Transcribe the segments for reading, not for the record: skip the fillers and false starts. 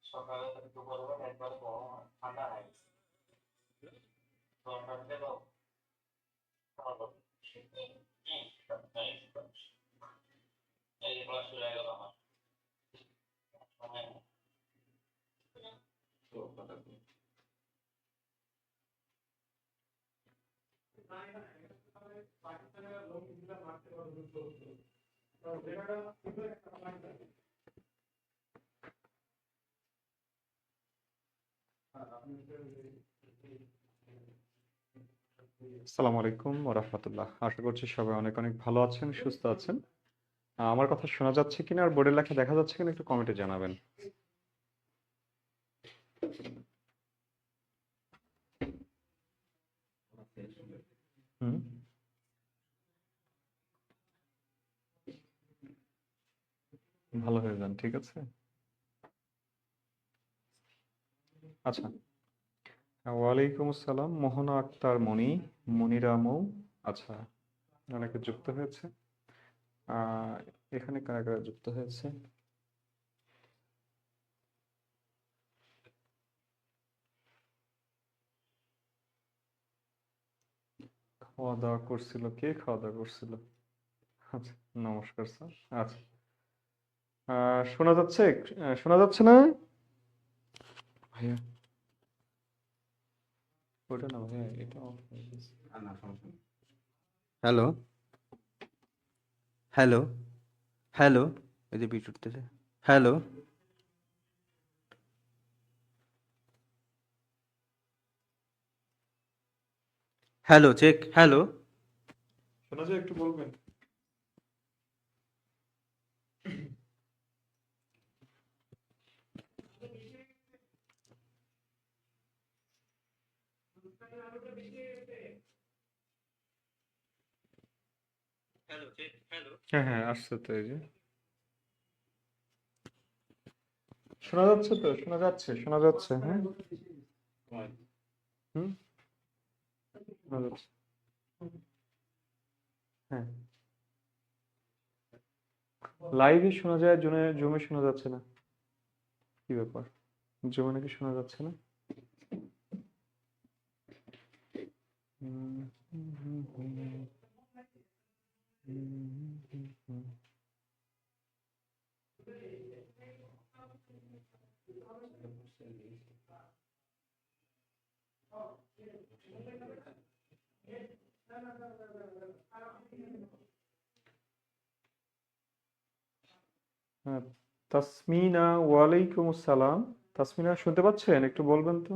সকালে দুপুরবেলা একবার গরম হয়, ঠান্ডা হয়, গরমটা দিলে তো ভালো। এই যে ক্লাস শুরু হয়ে গেল আমার সময় নেই। আসসালামু আলাইকুম ওয়া রাহমাতুল্লাহ। আশা করছি সবাই অনেক অনেক ভালো আছেন, সুস্থ আছেন। আমার কথা শোনা যাচ্ছে কিনা আর বোর্ডের লেখা দেখা যাচ্ছে কিনা একটু কমেন্টে জানাবেন। হুম, ভালো হয়ে যান, ঠিক আছে? আচ্ছা। ওয়ালাইকুম আসসালাম, মোহনা আক্তার মনি, মনিরা মৌ। আচ্ছা, অনেকে যুক্ত হয়েছে। আহ, এখানে কারা কারা যুক্ত হয়েছে? খাওয়া দাওয়া করছিল, কে খাওয়া দাওয়া করছিল? আচ্ছা, নমস্কার স্যার। আচ্ছা, শোনা যাচ্ছে? শোনা যাচ্ছে না ভাইয়া? ওটা না ভাইয়া, এটা off হয়ে গেছে। Hello, hello, hello. এই যে বিট উঠতেছে। Hello, hello, check, hello. শোনা যায়, একটু বলবেন? Hello, check, hello. হ্যাঁ হ্যাঁ, আসছে তো, এই যে শোনা যাচ্ছে তো, শোনা যাচ্ছে, শোনা যাচ্ছে। হ্যাঁ, হুম, শোনা যাচ্ছে। হ্যাঁ, লাইভে শোনা যায়, জুমে জুমে শোনা যাচ্ছে না। কি ব্যাপার? জুমে নাকি শোনা যাচ্ছে না? হুম, হুম, হুম, হুম, হুম, হুম, হুম। হ্যাঁ, তাসমিনা, ওয়ালাইকুম আসসালাম। তাসমিনা, শুনতে পাচ্ছেন? একটু বলবেন তো।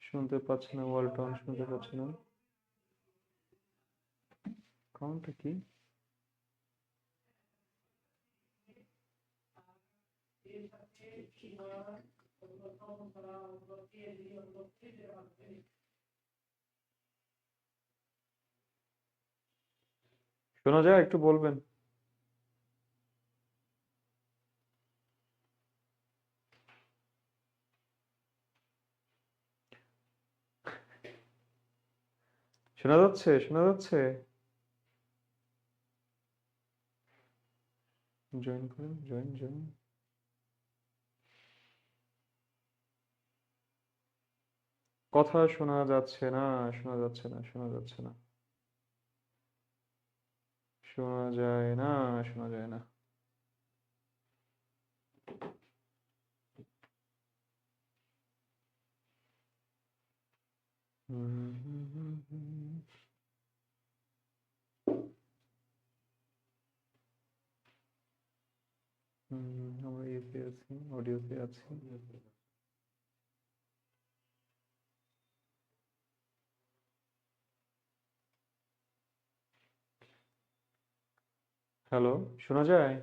শুনতে পাচ্ছি না, ওয়ালটন, শুনতে পাচ্ছি না। কারণটা কি? শোনা যায়, একটু বলবেন? শোনা যাচ্ছে, শোনা যাচ্ছে। জয়েন করেন, জয়েন জয়েন। কথা শোনা যাচ্ছে না, শোনা যাচ্ছে না, শোনা যাচ্ছে না, শোনা যায় না, শোনা যায় না। হুম, হুম, হুম, হুম। আমরা ইউতে আছি, অডিওতে আছি। হ্যালো, শোনা যায়?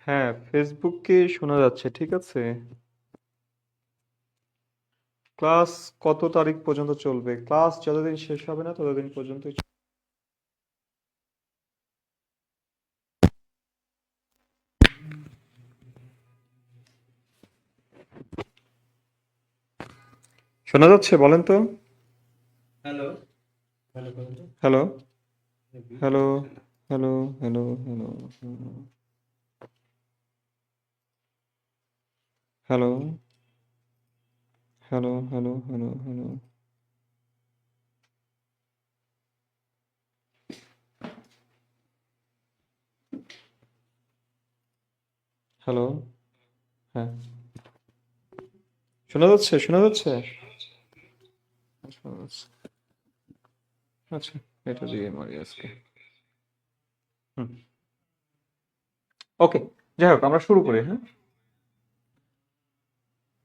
হ্যাঁ, ফেসবুকে শোনা যাচ্ছে, ঠিক আছে। ক্লাস কত তারিখ পর্যন্ত চলবে? ক্লাস যতদিন শেষ হবে না ততদিন পর্যন্তই শোনা যাচ্ছে, বলেন তো। Hello hello hello hello hello hello hello hello hello hello hello hello hello. হ্যাঁ, শোনা যাচ্ছে, শোনা যাচ্ছে, শোনা যাচ্ছে। আচ্ছা, এটা দিয়ে মারি আজকে। হুম, ওকে। যাই হোক, আমরা শুরু করি, হ্যাঁ।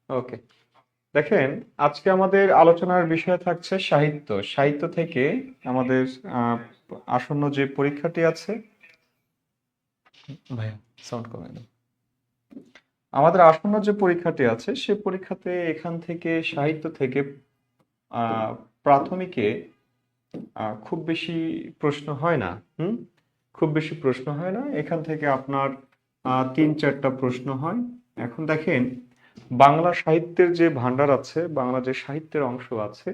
ওকে, দেখেন, আজকে আমাদের আলোচনার বিষয় থাকছে সাহিত্য। সাহিত্য থেকে আমাদের আহ, আসন্ন যে পরীক্ষাটি আছে, ভাইয়া সাউন্ড কমাই দাও। আমাদের আসন্ন যে পরীক্ষাটি আছে সে পরীক্ষাতে এখান থেকে সাহিত্য থেকে আহ, প্রাথমিকে খুব বেশি প্রশ্ন হয় না। হুম, খুব বেশি প্রশ্ন হয় না এখান থেকে আপনার 3-4টা প্রশ্ন হয়। এখন দেখেন, বাংলা সাহিত্যের যে ভান্ডার আছে, বাংলা যে সাহিত্যের অংশ আছে,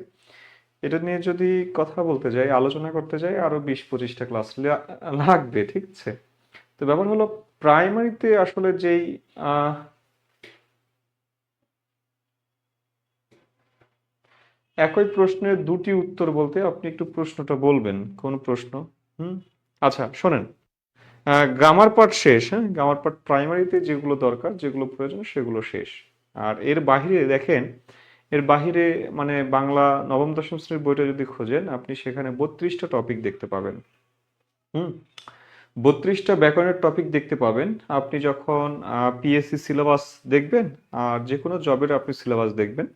এটা নিয়ে যদি কথা বলতে যাই, আলোচনা করতে যাই, আরো 20-25টা ক্লাস লাগবে, ঠিক আছে। তো ব্যাপার হলো, প্রাইমারিতে আসলে যেই আহ, একই প্রশ্নের দুটি উত্তর বলতে আপনি একটু প্রশ্নটা বলবেন, কোন প্রশ্ন? হুম, আচ্ছা শোনেন, গ্রামার পার্ট শেষ, হ্যাঁ, গ্রামার পার্ট প্রাইমারিতে যেগুলো দরকার, যেগুলো প্রয়োজন সেগুলো শেষ। আর এর বাহিরে দেখেন, এর বাহিরে মানে বাংলা নবম দশম শ্রেণীর বইটা যদি খোঁজেন আপনি সেখানে 32টা টপিক দেখতে পাবেন। হুম, 32টা ব্যাকরণের টপিক দেখতে পাবেন। আপনি যখন পিএসসি সিলেবাস দেখবেন, আর যে কোনো জবের আপনি সিলেবাস দেখবেন,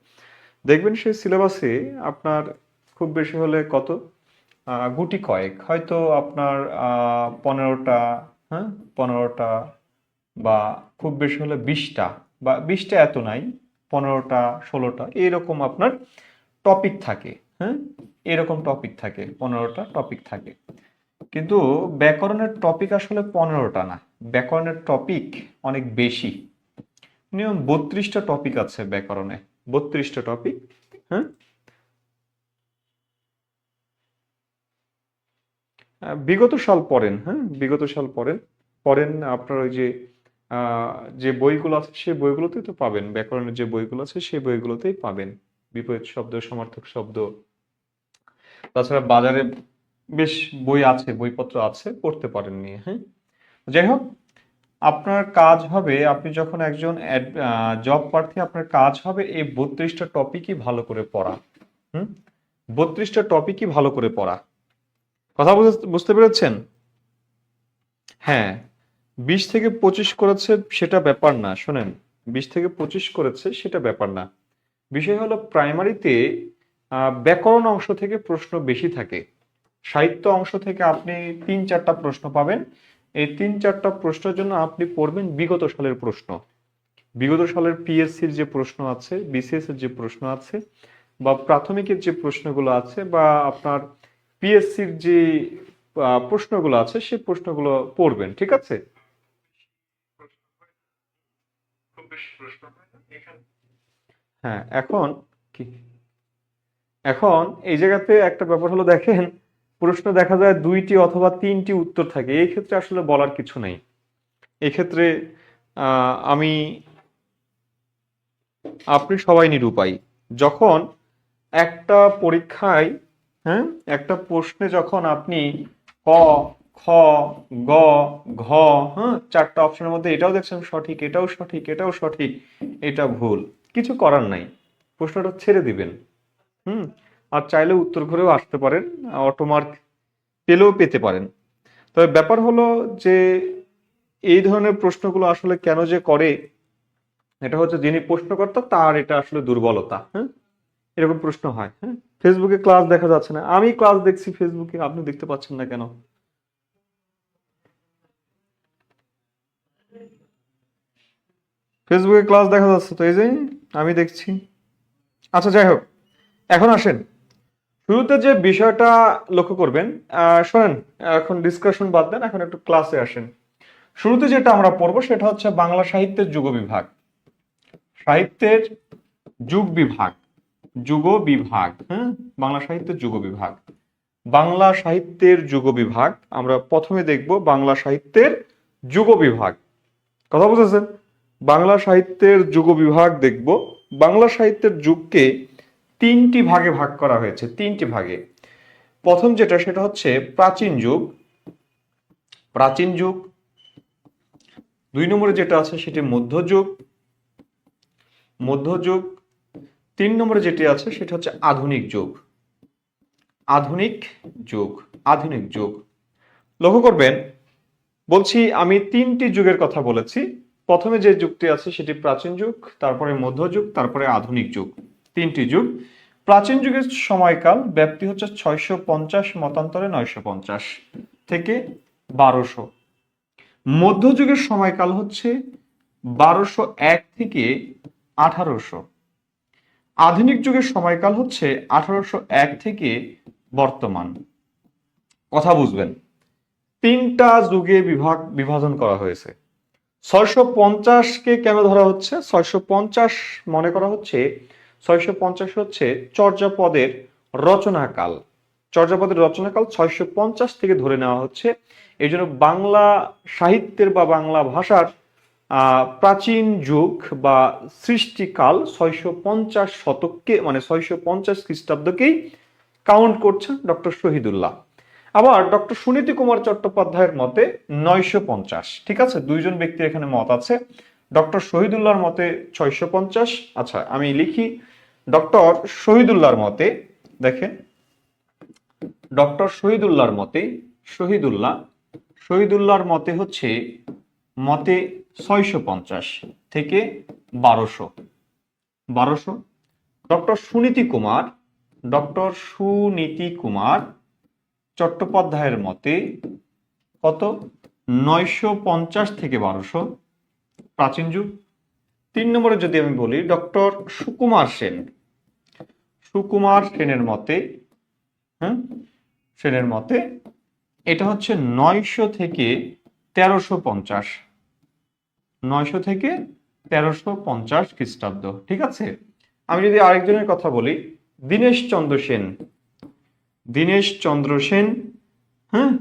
দেখবেন সেই সিলেবাসে আপনার খুব বেশি হলে কত, গুটি কয়েক, হয়তো আপনার 15টা, হ্যাঁ, 15টা, বা খুব বেশি হলে 20টা, বা 20টা এত নাই, 15টা 16টা এরকম আপনার টপিক থাকে। হ্যাঁ, এরকম টপিক থাকে, 15টা টপিক থাকে। কিন্তু ব্যাকরণের টপিক আসলে 15টা না, ব্যাকরণের টপিক অনেক বেশি। মিনিমাম 32টা টপিক আছে ব্যাকরণে, 32টা টপিক। হ্যাঁ, বিগত সাল পড়েন, হ্যাঁ, বিগত সাল পড়েন, পড়েন আপনার ওই যে আহ, যে বইগুলো আছে সেই বইগুলোতেই তো পাবেন, ব্যাকরণের যে বইগুলো আছে সেই বইগুলোতেই পাবেন বিপরীত শব্দ, সমার্থক শব্দ। তাছাড়া বাজারে বেশ বই আছে, বইপত্র আছে, পড়তে পারেন নিয়ে, হ্যাঁ। যাই হোক, আপনার কাজ হবে, আপনি যখন একজন জব প্রার্থী, আপনার কাজ হবে এই 32টা টপিকই ভালো করে পড়া। হুম, 32টা টপিকই ভালো করে পড়া। কথা বুঝতে পেরেছেন? হ্যাঁ, 20 থেকে 25 করেছে সেটা ব্যাপার না, শোনেন, 20 থেকে 25 করেছে সেটা ব্যাপার না। বিষয় হলো, প্রাইমারিতে ব্যাকরণ অংশ থেকে প্রশ্ন বেশি থাকে। সাহিত্য অংশ থেকে আপনি 3-4টা প্রশ্ন পাবেন। এই 3-4টা প্রশ্নের জন্য আপনি পড়বেন বিগত সালের প্রশ্ন, বিগত সালের পিএসসির যে প্রশ্ন আছে, বিসিএস এর যে প্রশ্ন আছে, বা প্রাথমিকের যে প্রশ্নগুলো আছে, বা আপনার পিএসসির যে প্রশ্নগুলো আছে সেই প্রশ্নগুলো পড়বেন, ঠিক আছে। হ্যাঁ, এখন কি, এখন এই জায়গাতে একটা ব্যাপার হলো, দেখেন, প্রশ্ন দেখা যায় 2টি অথবা 3টি উত্তর থাকে, এই ক্ষেত্রে আসলে বলার কিছু নেই। এই ক্ষেত্রে আমি, আপনি সবাই নিরুপায়। যখন একটা পরীক্ষায়, হ্যাঁ, একটা প্রশ্নে যখন আপনি ক, খ, গ, ঘ, হ্যাঁ, 4টা অপশনের মধ্যে এটাও দেখছেন সঠিক, এটাও সঠিক, এটাও সঠিক, এটা ভুল, কিছু করার নাই, প্রশ্নটা ছেড়ে দিবেন। হুম, আর চাইলে উত্তর ঘুরেও আসতে পারেন, অটোমার্ক পেলেও পেতে পারেন। তবে ব্যাপার হলো যে এই ধরনের প্রশ্নগুলো আসলে কেন যে করে, এটা হচ্ছে যিনি প্রশ্নকর্তা তার এটা আসলে দুর্বলতা। হ্যাঁ, এরকম প্রশ্ন হয়। হ্যাঁ, ফেসবুকে ক্লাস দেখা যাচ্ছে না, আমি ক্লাস দেখছি ফেসবুকে, আপনি দেখতে পাচ্ছেন না কেন? ফেসবুকে ক্লাস দেখা যাচ্ছে তো, এই যে আমি দেখছি। আচ্ছা যাই হোক, এখন আসেন শুরুতে যে বিষয়টা লক্ষ্য করবেন। শোনেন, এখন ডিসকাশন বাদ দেন, এখন একটু ক্লাসে আসেন। শুরুতে যেটা আমরা পড়বো সেটা হচ্ছে বাংলা সাহিত্যের যুগ বিভাগ। সাহিত্যের যুগ বিভাগ, যুগ বিভাগ, হ্যাঁ, বাংলা সাহিত্যের যুগ বিভাগ। বাংলা সাহিত্যের যুগ বিভাগ আমরা প্রথমে দেখব বাংলা সাহিত্যের যুগ বিভাগ। কথা বুঝেছেন? বাংলা সাহিত্যের যুগ বিভাগ দেখব। বাংলা সাহিত্যের যুগকে তিনটি ভাগে ভাগ করা হয়েছে, তিনটি ভাগে। প্রথম যেটা সেটা হচ্ছে প্রাচীন যুগ, প্রাচীন যুগ। দুই নম্বরে যেটা আছে সেটি মধ্যযুগ, মধ্যযুগ। তিন নম্বরে যেটি আছে সেটা হচ্ছে আধুনিক যুগ, আধুনিক যুগ, আধুনিক যুগ। লক্ষ্য করবেন, বলছি আমি তিনটি যুগের কথা বলেছি। প্রথমে যে যুগটি আছে সেটি প্রাচীন যুগ, তারপরে মধ্যযুগ, তারপরে আধুনিক যুগ, তিনটি যুগ। প্রাচীন যুগের সময়কাল ব্যাপ্তি হচ্ছে 650, মতান্তরে 950 থেকে 1200। মধ্যযুগের সময়কাল হচ্ছে 1201 থেকে 1800। আধুনিক যুগের সময়কাল হচ্ছে 1801 থেকে বর্তমান। কথা বুঝবেন, তিনটা যুগে বিভাজন করা হয়েছে। 650কে কেন ধরা হচ্ছে? 650 মনে করা হচ্ছে, 650 হচ্ছে চর্যাপদের রচনাকাল। চর্যাপদের রচনাকাল 650 থেকে ধরে নেওয়া হচ্ছে। এই জন্য বাংলা সাহিত্যের বা বাংলা ভাষার প্রাচীন যুগ বা সৃষ্টিকাল 650 শতককে, মানে 650 খ্রিস্টাব্দকেই কাউন্ট করছেন ডক্টর শহীদুল্লাহ। আবার ডক্টর সুনীতি কুমার চট্টোপাধ্যায়ের মতে 950। ঠিক আছে, দুইজন ব্যক্তির এখানে মত আছে। ডক্টর শহীদুল্লাহর মতে 650। আচ্ছা আমি লিখি, ডক্টর শহীদুল্লাহর মতে, দেখেন ডক্টর শহীদুল্লাহর মতে, শহীদুল্লাহর মতে হচ্ছে মতে 650 থেকে 1200। ডক্টর সুনীতি কুমার চট্টোপাধ্যায়ের মতে কত? 950 থেকে 1200 প্রাচীন যুগ। 3 নম্বরে যদি আমি বলি ডক্টর সুকুমার সেনের মতে, হ্যাঁ, সেনের মতে এটা হচ্ছে 900 থেকে 1350, 900 থেকে 1350 খ্রিস্টাব্দ। ঠিক আছে, আমি যদি আরেকজনের কথা বলি, দীনেশ চন্দ্র সেন, হ্যাঁ,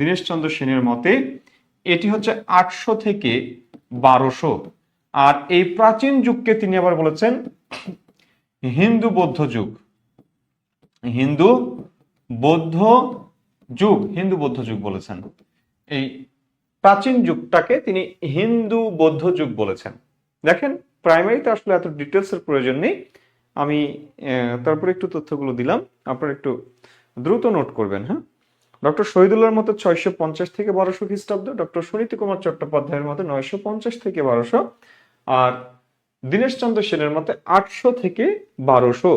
দীনেশ চন্দ্র সেনের মতে এটি হচ্ছে 800 থেকে 1200। আর এই প্রাচীন যুগকে তিনি আবার বলেছেন হিন্দু বৌদ্ধ যুগ, হিন্দু বৌদ্ধ যুগ বলেছেন। এই প্রাচীন যুগটাকে তিনি হিন্দু বৌদ্ধ যুগ বলেছেন। দেখেন, প্রাইমারিতে আসলে এত ডিটেলসের প্রয়োজন নেই, আমি তারপরে একটু তথ্যগুলো দিলাম, আপনারা একটু দ্রুত নোট করবেন। হ্যাঁ, ডক্টর শহীদুল্লাহর মতে 650 থেকে 1200 খ্রিস্টাব্দ, ডক্টর সুনীতি কুমার চট্টোপাধ্যায়ের মতে 950 থেকে 1200, আর দীনেশ চন্দ্র সেনের মতে 800 থেকে 1200।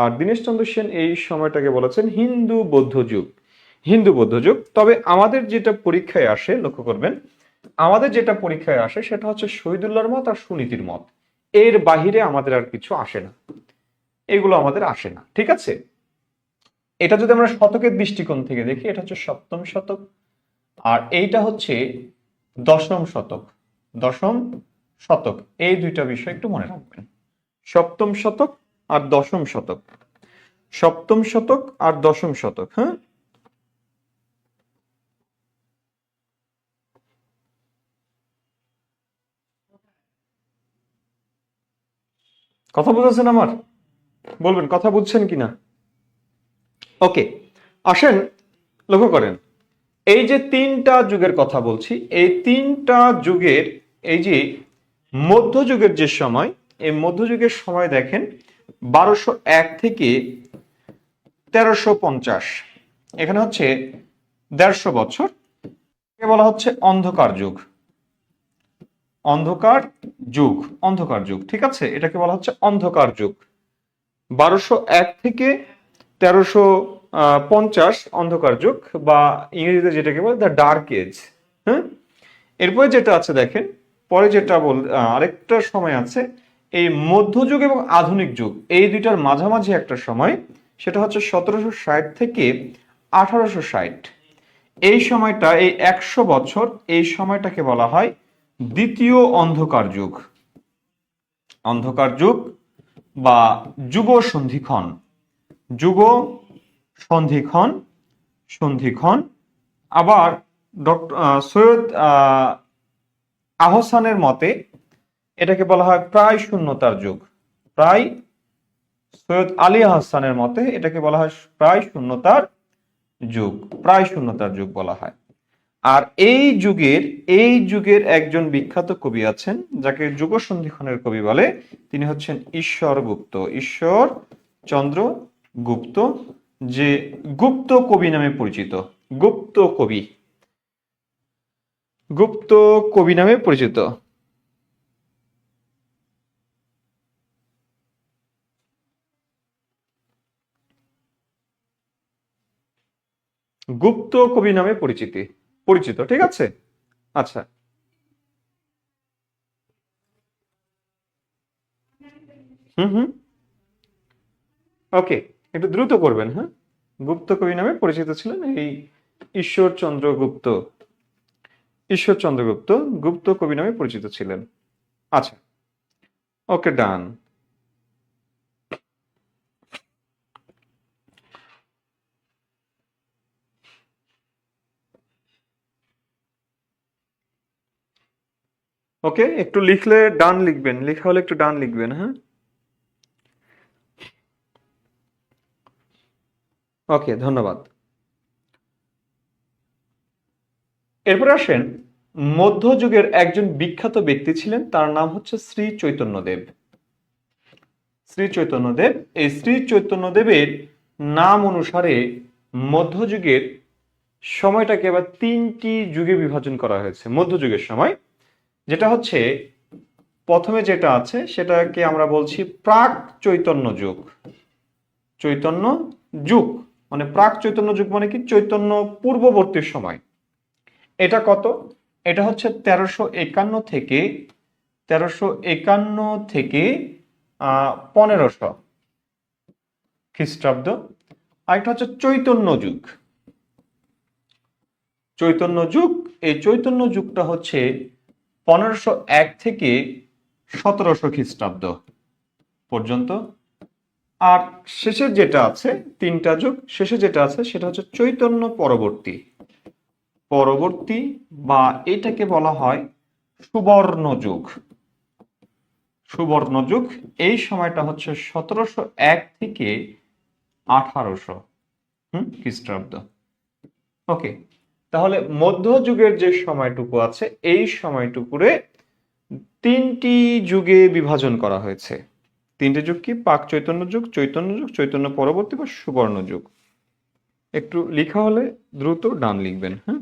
আর দীনেশ চন্দ্র সেন এই সময়টাকে বলেছেন হিন্দু বৌদ্ধ যুগ, হিন্দু বৌদ্ধ যুগ। তবে আমাদের যেটা পরীক্ষায় আসে, লক্ষ্য করবেন, আমাদের যেটা পরীক্ষায় আসে সেটা হচ্ছে শহীদুল্লাহর মত আর সুনীতির মত, এর বাহিরে আমাদের আর কিছু আসে না, এগুলো আমাদের আসে না। ঠিক আছে, এটা যদি আমরা শতকের দৃষ্টিকোণ থেকে দেখি, এটা হচ্ছে 7ম শতক, আর এইটা হচ্ছে 10ম শতক, 10ম শতক। এই দুইটা বিষয় একটু মনে রাখবেন, 7ম শতক আর 10ম শতক, 7ম শতক আর 10ম শতক। হ্যাঁ, কথা বুঝেছেন আমার? বলবেন কথা বুঝছেন কিনা। ওকে, আসেন লক্ষ্য করেন, এই যে তিনটা যুগের কথা বলছি, এই তিনটা যুগের এই যে মধ্যযুগের যে সময়, এই মধ্যযুগের সময় দেখেন 1201 থেকে 1350, এখানে হচ্ছে 150 বছর। বলা হচ্ছে অন্ধকার যুগ, অন্ধকার যুগ, অন্ধকার যুগ। ঠিক আছে, এটাকে বলা হচ্ছে অন্ধকার যুগ। 1201 থেকে 1350 অন্ধকার যুগ, বা ইংরেজিতে যেটাকে বলে দ্য ডার্ক এজ। হ্যাঁ, এরপরে যেটা আছে দেখেন পরে যেটা আরেকটা সময় আছে, এই মধ্যযুগ এবং আধুনিক যুগ এই দুইটার মাঝামাঝি একটা সময়, সেটা হচ্ছে 1760 থেকে 1860। এই সময়টা, এই 100 বছর, এই সময়টাকে বলা হয় দ্বিতীয় অন্ধকার যুগ। অন্ধকার যুগ বা যুগ সন্ধিক্ষণ। যুগ সন্ধিক্ষণ, সন্ধিক্ষণ। আবার ডক্টর সৈয়দ আহসানের মতে এটাকে বলা হয় প্রায় শূন্যতার যুগ। প্রায়, সৈয়দ আলী আহসানের মতে এটাকে বলা হয় প্রায় শূন্যতার যুগ। প্রায় শূন্যতার যুগ বলা হয়। আর এই যুগের একজন বিখ্যাত কবি আছেন যাকে যুগ সন্ধিক্ষণের কবি বলে। তিনি হচ্ছেন ঈশ্বর গুপ্ত, ঈশ্বর চন্দ্র গুপ্ত, যে গুপ্ত কবি নামে পরিচিত। গুপ্ত কবি, গুপ্ত কবি নামে পরিচিত। গুপ্ত কবি নামে পরিচিত, ঠিক আছে। আচ্ছা, হুম, ওকে, একটু দ্রুত করবেন, হ্যাঁ। গুপ্ত কবি নামে পরিচিত ছিলেন এই ঈশ্বরচন্দ্র গুপ্ত। ঈশ্বরচন্দ্র গুপ্ত গুপ্ত কবি নামে পরিচিত ছিলেন। আচ্ছা, ওকে, ডান। ওকে, একটু লিখলে ডান লিখবেন, লেখা হলে একটু ডান লিখবেন, হ্যাঁ। ওকে, ধন্যবাদ। এরপর আসেন, মধ্যযুগের একজন বিখ্যাত ব্যক্তি ছিলেন, তার নাম হচ্ছে শ্রী চৈতন্যদেব। শ্রী চৈতন্যদেব, এই শ্রী চৈতন্যদেবের নাম অনুসারে মধ্যযুগের সময়টাকে আবার 3টি যুগে বিভাজন করা হয়েছে। মধ্যযুগের সময় যেটা হচ্ছে, প্রথমে যেটা আছে সেটাকে আমরা বলছি প্রাক চৈতন্য যুগ। চৈতন্য যুগ মানে প্রাক চৈতন্য যুগ মানে কি, চৈতন্য পূর্ববর্তী সময়। এটা কত? এটা হচ্ছে 1351 থেকে 1500 খ্রিস্টাব্দ। আরেকটা হচ্ছে চৈতন্য যুগ। চৈতন্য যুগ, এই চৈতন্য যুগটা হচ্ছে 1501 থেকে 1700 খ্রিস্টাব্দ পর্যন্ত। আর শেষে যেটা আছে, 3টা যুগ, শেষে যেটা আছে সেটা হচ্ছে চৈতন্য পরবর্তী বা এটাকে বলা হয় সুবর্ণ যুগ। সুবর্ণ যুগ, এই সময়টা হচ্ছে 1701 থেকে 1800 খ্রিস্টাব্দ। ওকে, তাহলে মধ্যযুগের যে সময়টুকু আছে এই সময়টুকুরে 3টি যুগে বিভাজন করা হয়েছে। 3টে যুগ কি? প্রাক চৈতন্য যুগ, চৈতন্য পরবর্তী বা সুবর্ণ যুগ। একটু লেখা হলে দ্রুত ডান লিখবেন, হ্যাঁ।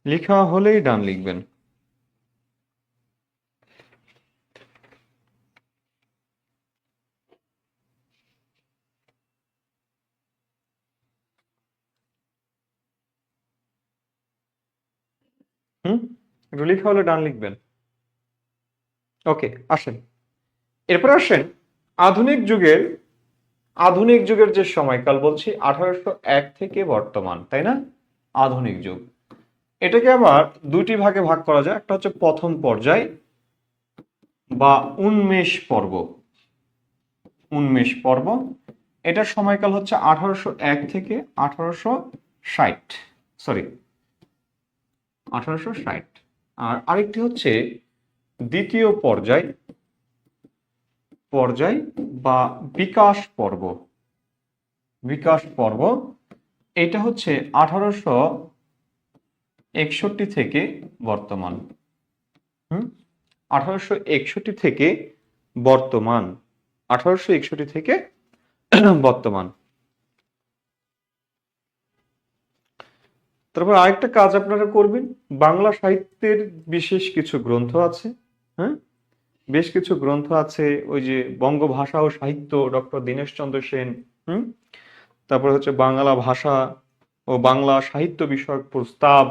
লেখা হলেই ডান লিখবেন। একটু লেখা হলে ডান লিখবেন। ওকে, আসেন, এরপর আসেন আধুনিক যুগের যে সময়কাল বলছি 1801 থেকে বর্তমান, তাই না? আধুনিক যুগ, এটাকে আবার 2টি ভাগে ভাগ করা যায়। একটা হচ্ছে প্রথম পর্যায় বা উন্মেষ পর্ব। এটার সময়কাল হচ্ছে 1801 থেকে 1860। আর আরেকটি হচ্ছে দ্বিতীয় পর্যায় বা বিকাশ পর্ব। এটা হচ্ছে 1861 থেকে বর্তমান। 1861 থেকে বর্তমান। তারপর আরেকটা কাজ আপনারা করবেন, বাংলা সাহিত্যের বিশেষ কিছু গ্রন্থ আছে, হ্যাঁ, বেশ কিছু গ্রন্থ আছে। ওই যে বঙ্গভাষা ও সাহিত্য, ডক্টর দীনেশচন্দ্র সেন। তারপর হচ্ছে বাংলা ভাষা ও বাংলা সাহিত্য বিষয়ক প্রস্তাব,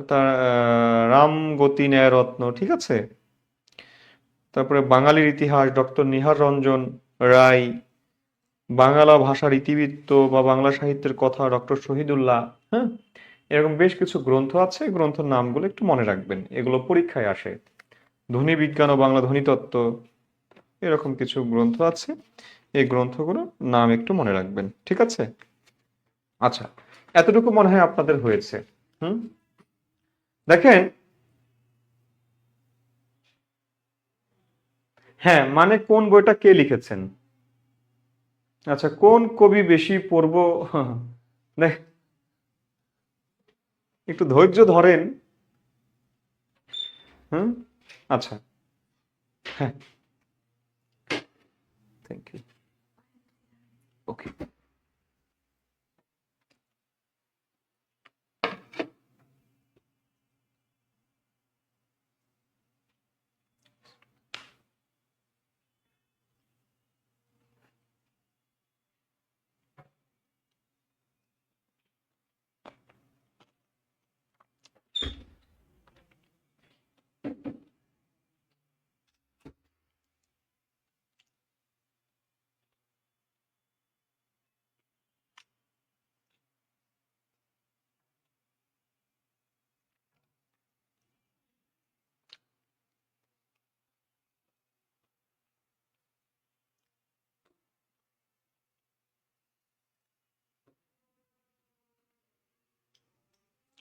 তার রামগতি ন্যায়রত্ন, ঠিক আছে। তারপরে বাঙালির ইতিহাস ডক্টর নিহার রঞ্জন রায়, বাংলা ভাষার ইতিবৃত্ত বা বাংলা সাহিত্যের কথা ডক্টর শহীদুল্লাহ। হ্যাঁ, এরকম বেশ কিছু গ্রন্থ আছে, গ্রন্থের নামগুলো একটু মনে রাখবেন, এগুলো পরীক্ষায় আসে। ধ্বনি বিজ্ঞান ও বাংলা ধ্বনিতত্ত্ব, এরকম কিছু গ্রন্থ আছে, এই গ্রন্থগুলো নাম একটু মনে রাখবেন, ঠিক আছে। আচ্ছা, এতটুকু মনে হয় আপনাদের হয়েছে। হুম, দেখেন, হ্যাঁ, মানে কোন বইটা কে লিখেছেন, আচ্ছা কোন কবি বেশি পড়ব। দেখ, একটু ধৈর্য ধরেন। হুম, আচ্ছা, হ্যাঁ, থ্যাংক ইউ, ওকে।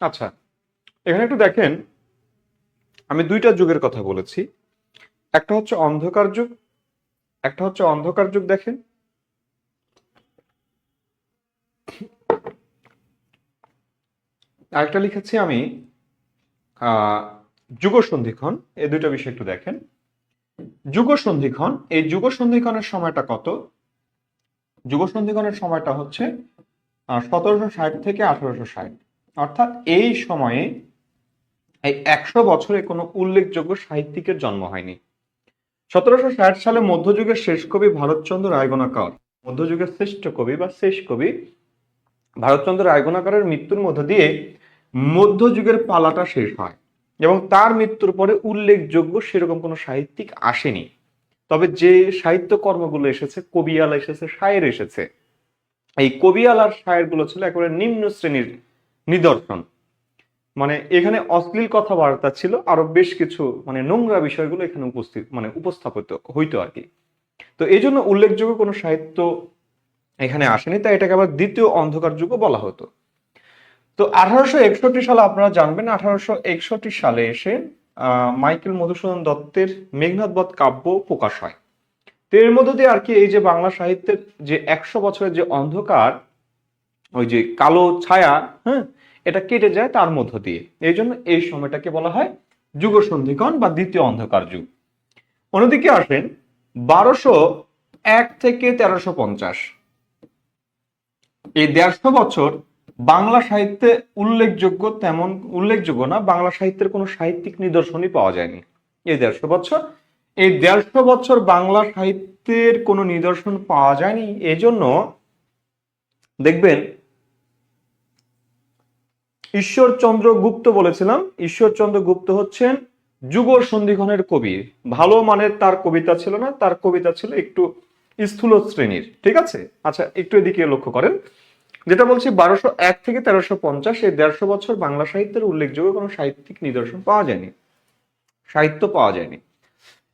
আচ্ছা, এখানে একটু দেখেন, আমি দুইটা যুগের কথা বলেছি, একটা হচ্ছে অন্ধকার যুগ, একটা হচ্ছে অন্ধকার যুগ। দেখেন, আরেকটা লিখেছি আমি আহ যুগ সন্ধিক্ষণ। এই দুইটা বিষয় একটু দেখেন। যুগ সন্ধিক্ষণ, এই যুগ সন্ধিক্ষণের সময়টা কত? যুগ সন্ধিক্ষণের সময়টা হচ্ছে 1760 থেকে 1860, অর্থাৎ এই সময়ে এই 100 বছরে কোনো উল্লেখযোগ্য সাহিত্যিকের জন্ম হয়নি। 1760 সালে মধ্যযুগের শেষ কবি ভারতচন্দ্র রায়গণাকার, মধ্যযুগের শ্রেষ্ঠ কবি বা শেষ কবি ভারতচন্দ্র রায়গণাকারের মৃত্যুর মধ্য দিয়ে মধ্যযুগের পালাটা শেষ হয়, এবং তার মৃত্যুর পরে উল্লেখযোগ্য সেরকম কোনো সাহিত্যিক আসেনি। তবে যে সাহিত্য কর্মগুলো এসেছে, কবিয়াল এসেছে, শায়ের এসেছে, এই কবিয়াল আর শায়ের গুলো ছিল একেবারে নিম্ন শ্রেণীর নিদর্শন। মানে এখানে অশ্লীল কথাবার্তা ছিল, আরো বেশ কিছু মানে নোংরা বিষয়গুলো এখানে উপস্থাপিত হইতো আর কি। তো এই জন্য উল্লেখযোগ্য কোনো সাহিত্য এখানে আসেনি, তাই এটাকে আবার দ্বিতীয় অন্ধকার যুগও বলা হতো। তো 1861 সালে আপনারা জানবেন, 1861 সালে এসে মাইকেল মধুসূদন দত্তের মেঘনাদ বধ কাব্য প্রকাশ হয়। তো এর মধ্য দিয়ে আর কি এই যে বাংলা সাহিত্যের যে 100 বছরের যে অন্ধকার, ওই যে কালো ছায়া, হ্যাঁ, এটা কেটে যায় তার মধ্য দিয়ে। এই জন্য এই সময়টাকে বলা হয় যুগ সন্ধিক্ষণ বা দ্বিতীয় অন্ধকার যুগ। অন্যদিকে আসেন 1201 থেকে 1350, এই 150 বছর বাংলা সাহিত্যে তেমন উল্লেখযোগ্য না, বাংলা সাহিত্যের কোনো সাহিত্যিক নিদর্শনই পাওয়া যায়নি। এই 150 বছর বাংলা সাহিত্যের কোনো নিদর্শন পাওয়া যায়নি। এজন্য দেখবেন ঈশ্বরচন্দ্র গুপ্ত বলেছিলাম, ঈশ্বরচন্দ্র গুপ্ত হচ্ছেন যুগ সন্ধিক্ষণের কবি। ভালো মানের তার কবিতা ছিল না, তার কবিতা ছিল একটু স্থূল শ্রেণীর, ঠিক আছে। আচ্ছা, একটু এদিকে লক্ষ্য করেন, যেটা বলছি 1201 থেকে 1350, এই 150 বছর বাংলা সাহিত্যের উল্লেখযোগ্য কোনো সাহিত্যিক নিদর্শন পাওয়া যায়নি, সাহিত্য পাওয়া যায়নি।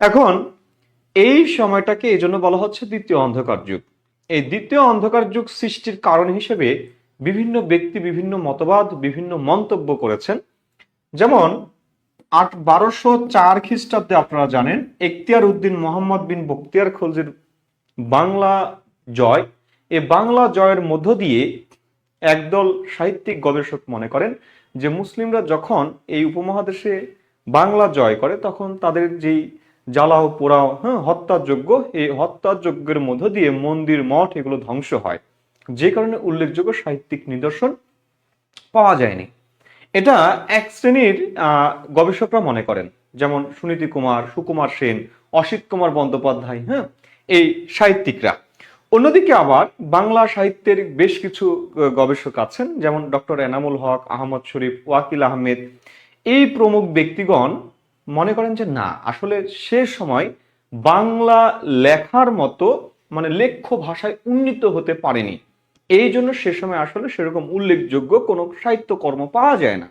এখন এই সময়টাকে এই জন্য বলা হচ্ছে দ্বিতীয় অন্ধকার যুগ। এই দ্বিতীয় অন্ধকার যুগ সৃষ্টির কারণ হিসেবে বিভিন্ন ব্যক্তি বিভিন্ন মতবাদ, বিভিন্ন মন্তব্য করেছেন। যেমন 1204 খ্রিস্টাব্দে আপনারা জানেন এখতিয়ার উদ্দিন মোহাম্মদ বিন বখতিয়ার খলজির বাংলা জয়, এই বাংলা জয়ের মধ্য দিয়ে একদল সাহিত্যিক গবেষক মনে করেন যে মুসলিমরা যখন এই উপমহাদেশে বাংলা জয় করে তখন তাদের যেই জ্বালাও পোড়াও, হ্যাঁ, হত্যাযজ্ঞ, এই হত্যাযজ্ঞের মধ্য দিয়ে মন্দির মঠ এগুলো ধ্বংস হয়, যে কারণে উল্লেখযোগ্য সাহিত্যিক নিদর্শন পাওয়া যায়নি। এটা এক শ্রেণীর গবেষকরা মনে করেন, যেমন সুনীতি কুমার, সুকুমার সেন, অসিত কুমার বন্দ্যোপাধ্যায়, হ্যাঁ, এই সাহিত্যিকরা। অন্যদিকে আবার বাংলা সাহিত্যের বেশ কিছু গবেষক আছেন, যেমন ডক্টর এনামুল হক, আহমদ শরীফ, ওয়াকিল আহমেদ, এই প্রমুখ ব্যক্তিগণ মনে করেন যে না, আসলে সে সময় বাংলা লেখার মতো মানে লেখ্য ভাষায় উন্নীত হতে পারেনি, এই জন্য সে সময় আসলে সেরকম উল্লেখযোগ্য কোনো সাহিত্যকর্ম পাওয়া যায় না।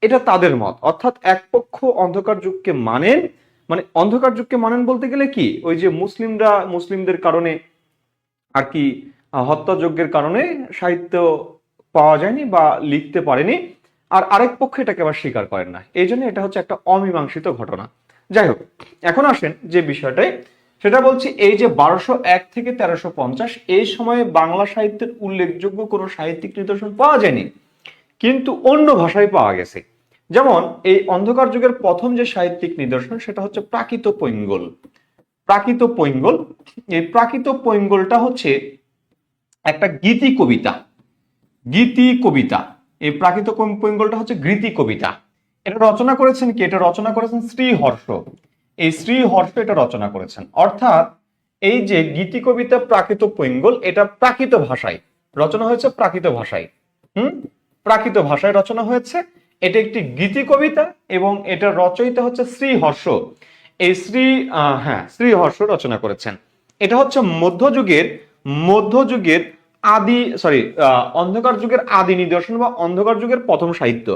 এটা তাদের মত। অর্থাৎ এক পক্ষ অন্ধকার যুগকে মানেন, মানে অন্ধকার যুগকে মানেন বলতে গেলে কি, ওই যে মুসলিমদের কারণে আর কি হত্যাযজ্ঞের কারণে সাহিত্য পাওয়া যায়নি বা লিখতে পারেনি, আর আরেক পক্ষ এটাকে আবার স্বীকার করেন না, এই জন্য এটা হচ্ছে একটা অমীমাংসিত ঘটনা। যাই হোক, এখন আসেন যে বিষয়টাই, সেটা বলছি এই যে 1201 থেকে 1350 এই সময়ে বাংলা সাহিত্যের উল্লেখযোগ্য কোনো সাহিত্যিক নিদর্শন পাওয়া যায়নি, কিন্তু অন্য ভাষায় পাওয়া গেছে। যেমন এই অন্ধকার যুগের প্রথম যে সাহিত্যিক নিদর্শন সেটা হচ্ছে প্রাকৃত পৈঙ্গল। প্রাকৃত পৈঙ্গল, এই প্রাকৃত পৈঙ্গলটা হচ্ছে একটা গীতি কবিতা। গীতি কবিতা, এই প্রাকৃত পৈঙ্গলটা হচ্ছে গীতি কবিতা। এটা রচনা করেছেন কি? এটা রচনা করেছেন শ্রীহর্ষ। এই শ্রীহর্ষ এটা রচনা করেছেন। অর্থাৎ এই যে গীতি কবিতা প্রাকৃত পৈঙ্গল, এটা প্রাকৃত ভাষায় রচনা হয়েছে, প্রাকৃত ভাষায়। প্রাকৃত ভাষায় রচনা হয়েছে। এটা একটি গীতি কবিতা এবং এটা রচয়িতা হচ্ছে শ্রীহর্ষ। এই শ্রীহর্ষ রচনা করেছেন। এটা হচ্ছে মধ্যযুগের অন্ধকার যুগের আদি নিদর্শন বা অন্ধকার যুগের প্রথম সাহিত্য।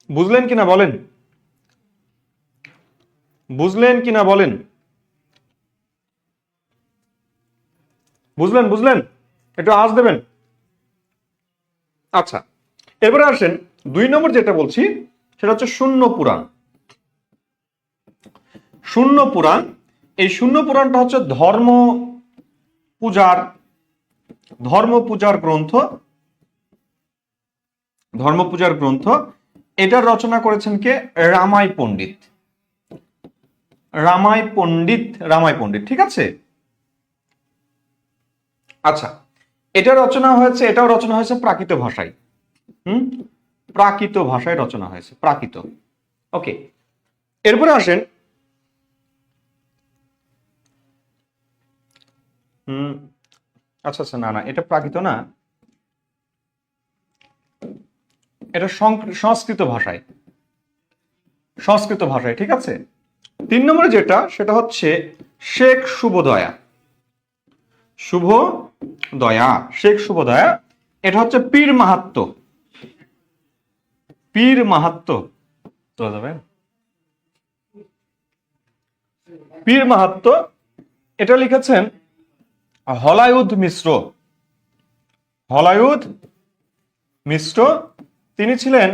বুঝলেন কিনা বলেন? বুঝলেন কিনা বলেন? বুঝলেন? একটু আওয়াজ দেবেন। আচ্ছা, এবারে আসেন 2 নম্বর যেটা বলছি সেটা হচ্ছে শূন্য পুরাণ। শূন্য পুরাণ, এই শূন্য পুরাণটা হচ্ছে ধর্ম পূজার গ্রন্থ। এটার রচনা করেছেন কে? রামাই পণ্ডিত, ঠিক আছে। আচ্ছা, এটাও রচনা হয়েছে প্রাকৃত ভাষায়। প্রাকৃত ভাষায় রচনা হয়েছে, প্রাকৃত। ওকে, এরপরে আসেন আচ্ছা, না, এটা প্রাকৃত না, এটা সংস্কৃত ভাষায়, ঠিক আছে। 3 নম্বরে যেটা, সেটা হচ্ছে শেখ শুভদয়া। শেখ শুভদয়া, এটা হচ্ছে পীর মাহাত্ম্য। এটা লিখেছেন হলায়ুধ মিশ্র। তিনি ছিলেন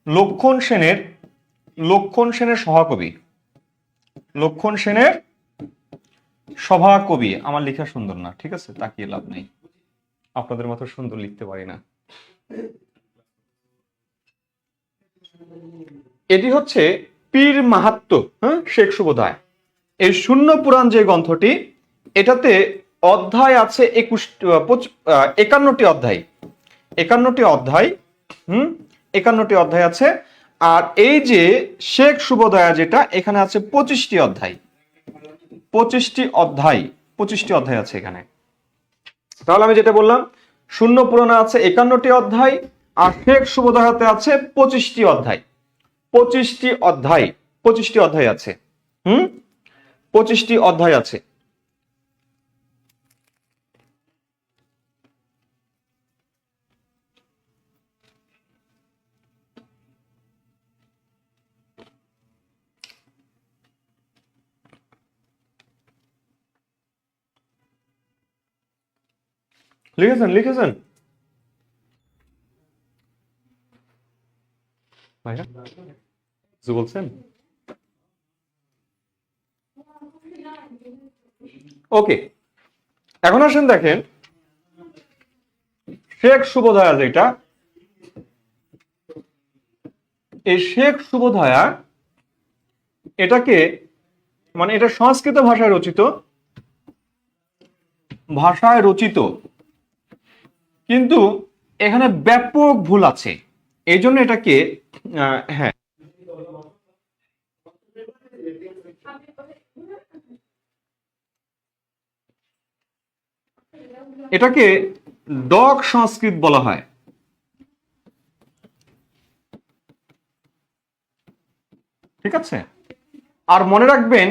লক্ষণ সেনের সভাকবি। আমার লেখা সুন্দর না, ঠিক আছে, তাকিয়ে লাভ নেই, আপনাদের মতো সুন্দর লিখতে পারি না। এটি হচ্ছে পীর মাহাত্ম্য, শেখ শুভদয়া। এই শূন্য পুরাণ যে গ্রন্থটি, এটাতে অধ্যায় আছে 51টি অধ্যায়। 51টি অধ্যায় আছে। আর এই যে শেখ শুভদয়া যেটা, এখানে আছে 25টি অধ্যায়। 25টি অধ্যায় আছে এখানে। তাহলে আমি যেটা বললাম, শূন্য পুরাণে আছে 51টি অধ্যায়, আর শেখ শুভদয়াতে আছে 25টি অধ্যায়। 25টি অধ্যায় আছে। 25টি অধ্যায় আছে। লিখেছেন ভাইয়া, কিছু বলছেন? ওকে, এখন আসেন দেখেন শেখ শুভদয়া যেটা, এই শেখ শুভদয়া এটাকে মানে এটা সংস্কৃত ভাষায় রচিত। ভাষায় রচিত, কিন্তু এখানে ব্যাপক ভুল আছে, এই জন্য এটাকে হ্যাঁ, এটাকে ডগ সংস্কৃত বলা হয়। ঠিক আছে, আর মনে রাখবেন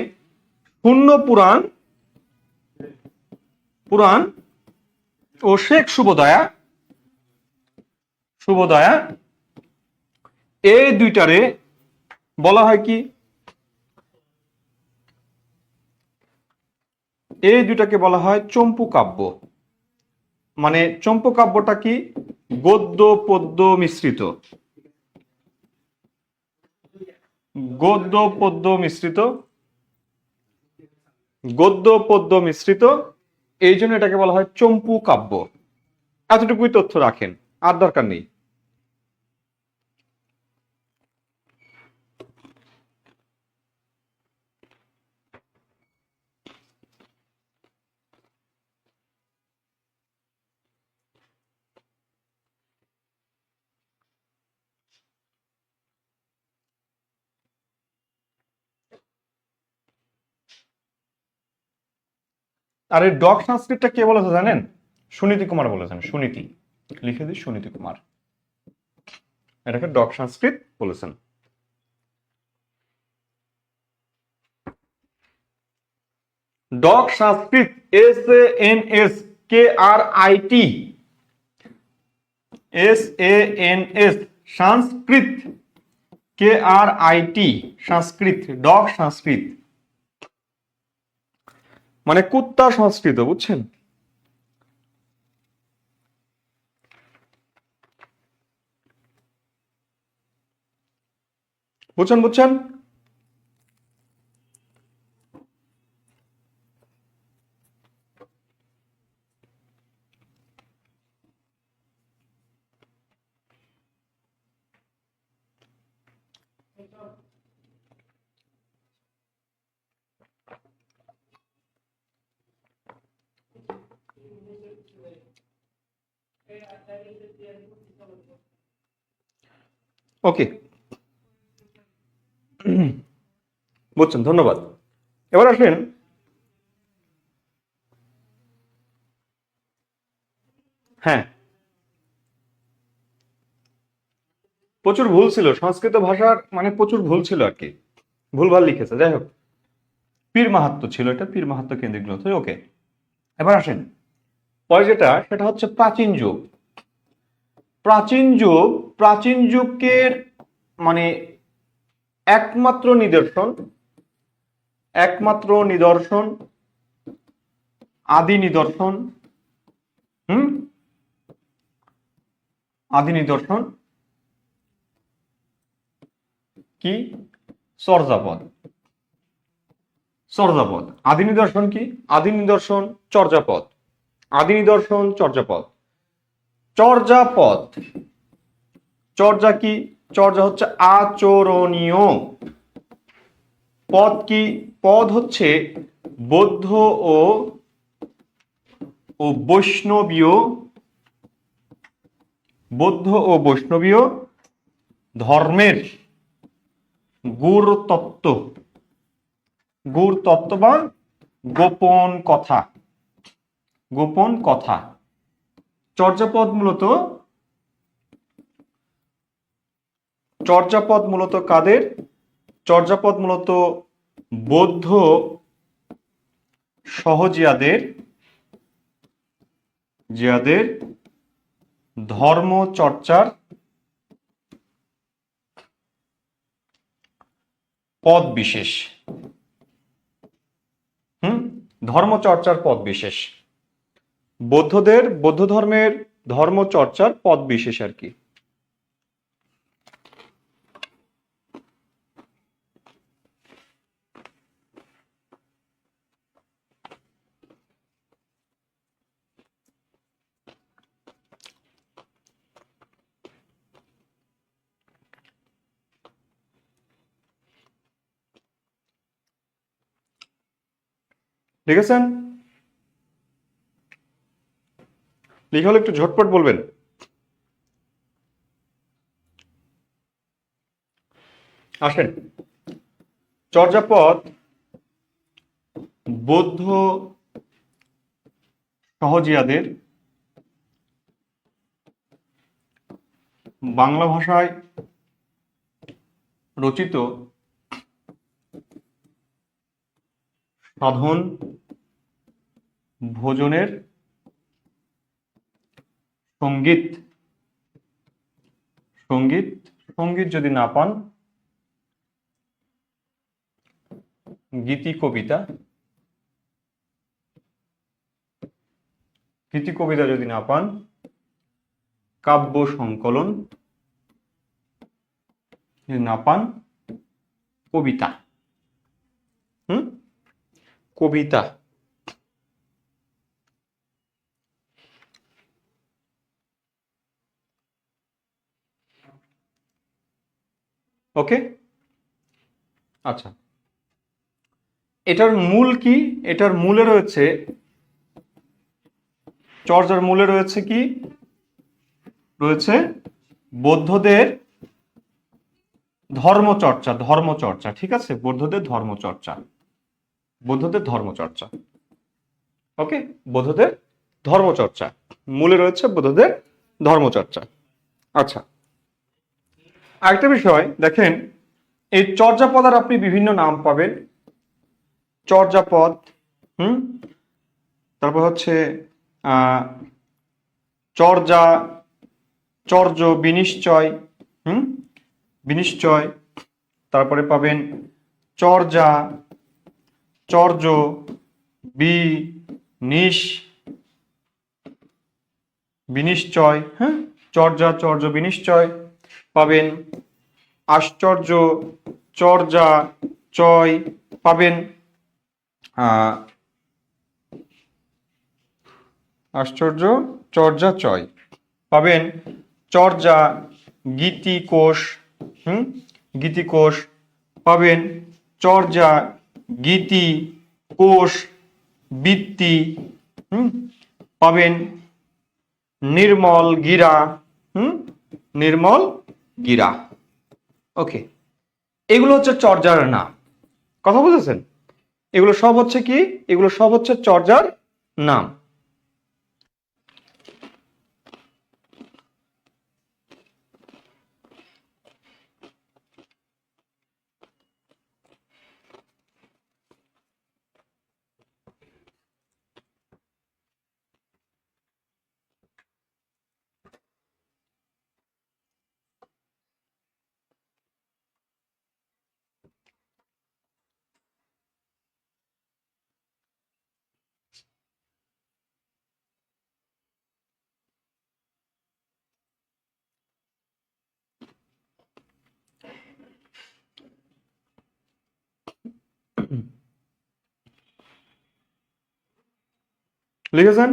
শূন্য পুরাণ পুরাণ ও শেখ শুভদয়া শুভদয়া এই দুইটারে বলা হয় কি, এই দুইটাকে বলা হয় চম্পু কাব্য। মানে চম্পু কাব্যটা কি, গদ্য পদ্য মিশ্রিত, গদ্য পদ্য মিশ্রিত, গদ্য পদ্য মিশ্রিত, এই জন্য এটাকে বলা হয় চম্পু কাব্য। এতটুকুই তথ্য রাখেন, আর দরকার নেই। আর এই ডগ সংস্কৃতটা কে বলেছে জানেন? সুনীতি কুমার বলেছেন, সুনীতি, লিখে দিই সুনীতি কুমার, এটাকে ডগ সংস্কৃত বলেছেন। ডগ সংস্কৃত, SANSKRIT, SANS সংস্কৃত, KRIT সংস্কৃত, ডগ সংস্কৃত মানে কুত্তা সংস্কৃত, বুঝছেন? বুঝছেন বুঝছেন? ওকে, বুঝছেন, ধন্যবাদ। এবার আসেন, হ্যাঁ প্রচুর ভুল ছিল সংস্কৃত ভাষার, মানে প্রচুর ভুল ছিল আর কি, ভুলভাল লিখেছে। যাই হোক, পীর মাহাত্ম্য ছিল, এটা পীর মাহাত্ম্য কেন্দ্রিক গ্রন্থ। ওকে, এবার আসেন পরে যেটা, সেটা হচ্ছে প্রাচীন যুগ। প্রাচীন যুগ, প্রাচীন যুগের মানে একমাত্র নিদর্শন, একমাত্র নিদর্শন, আদি নিদর্শন, আদি নিদর্শন কি? চর্যাপদ। চর্যাপদ আদি নিদর্শন কি? আদি নিদর্শন চর্যাপদ, আদি নিদর্শন চর্যাপদ। চর্যাপদ, চর্যা কি? চর্যা হচ্ছে আচরণীয়। পদ কি? পদ হচ্ছে বৌদ্ধ ও বৈষ্ণবীয়, বৌদ্ধ ও বৈষ্ণবীয় ধর্মের গূঢ় তত্ত্ব, গূঢ় তত্ত্ব বা গোপন কথা, গোপন কথা। চর্যাপদ মূলত, চর্যাপদ মূলত কাদের? চর্যাপদ মূলত বৌদ্ধ সহজিয়াদের, জিয়াদের ধর্ম চর্চার পদ বিশেষ। ধর্ম চর্চার পদ বিশেষ, বৌদ্ধদের, বৌদ্ধ ধর্মের ধর্ম চর্চার পদ বিশেষ আর কি। লিখেছেন? লেখা হলে একটু ঝটপট বলবেন। আসেন, চর্যাপদ বৌদ্ধ সহজিয়াদের বাংলা ভাষায় রচিত সাধন ভোজনের সঙ্গীত সঙ্গীত সঙ্গীত যদি না পান, গীতি কবিতা, গীতি কবিতা যদি না পান, কাব্য সংকলন যদি না পান, কবিতা। কবিতা। ওকে, আচ্ছা, এটার মূল কি? এটার মূলে রয়েছে, চর্যার মূলে রয়েছে কি? রয়েছে বৌদ্ধদের ধর্মচর্চা। ধর্মচর্চা, ঠিক আছে, বৌদ্ধদের ধর্মচর্চা, বৌদ্ধদের ধর্মচর্চা। ওকে, বৌদ্ধদের ধর্মচর্চা মূলে রয়েছে, বৌদ্ধদের ধর্মচর্চা। আচ্ছা, আরেকটা বিষয় দেখেন, এই চর্যাপদের আপনি বিভিন্ন নাম পাবেন। চর্যাপদ, তারপর হচ্ছে চর্যা, চর্য, বিনিশ্চয়, বিনিশ্চয়, তারপরে পাবেন চর্যা, চর্য, বিনিশ্চয়, হ্যাঁ, চর্যা, চর্য, বিনিশ্চয় পাবেন। আশ্চর্য, চর্যা, চয় পাবেন। আশ্চর্য, চর্যা, চয় পাবেন। চর্যা, গীতিকোষ, গীতিকোষ পাবেন। চর্যা, গীতি, কোষ, বৃত্তি পাবেন। নির্মল গীরা, নির্মল গীরা। ওকে, এগুলো হচ্ছে চর্যার নাম। কথা বুঝেছেন? এগুলো সব হচ্ছে কি? এগুলো সব হচ্ছে চর্যার নাম। লিখেছেন?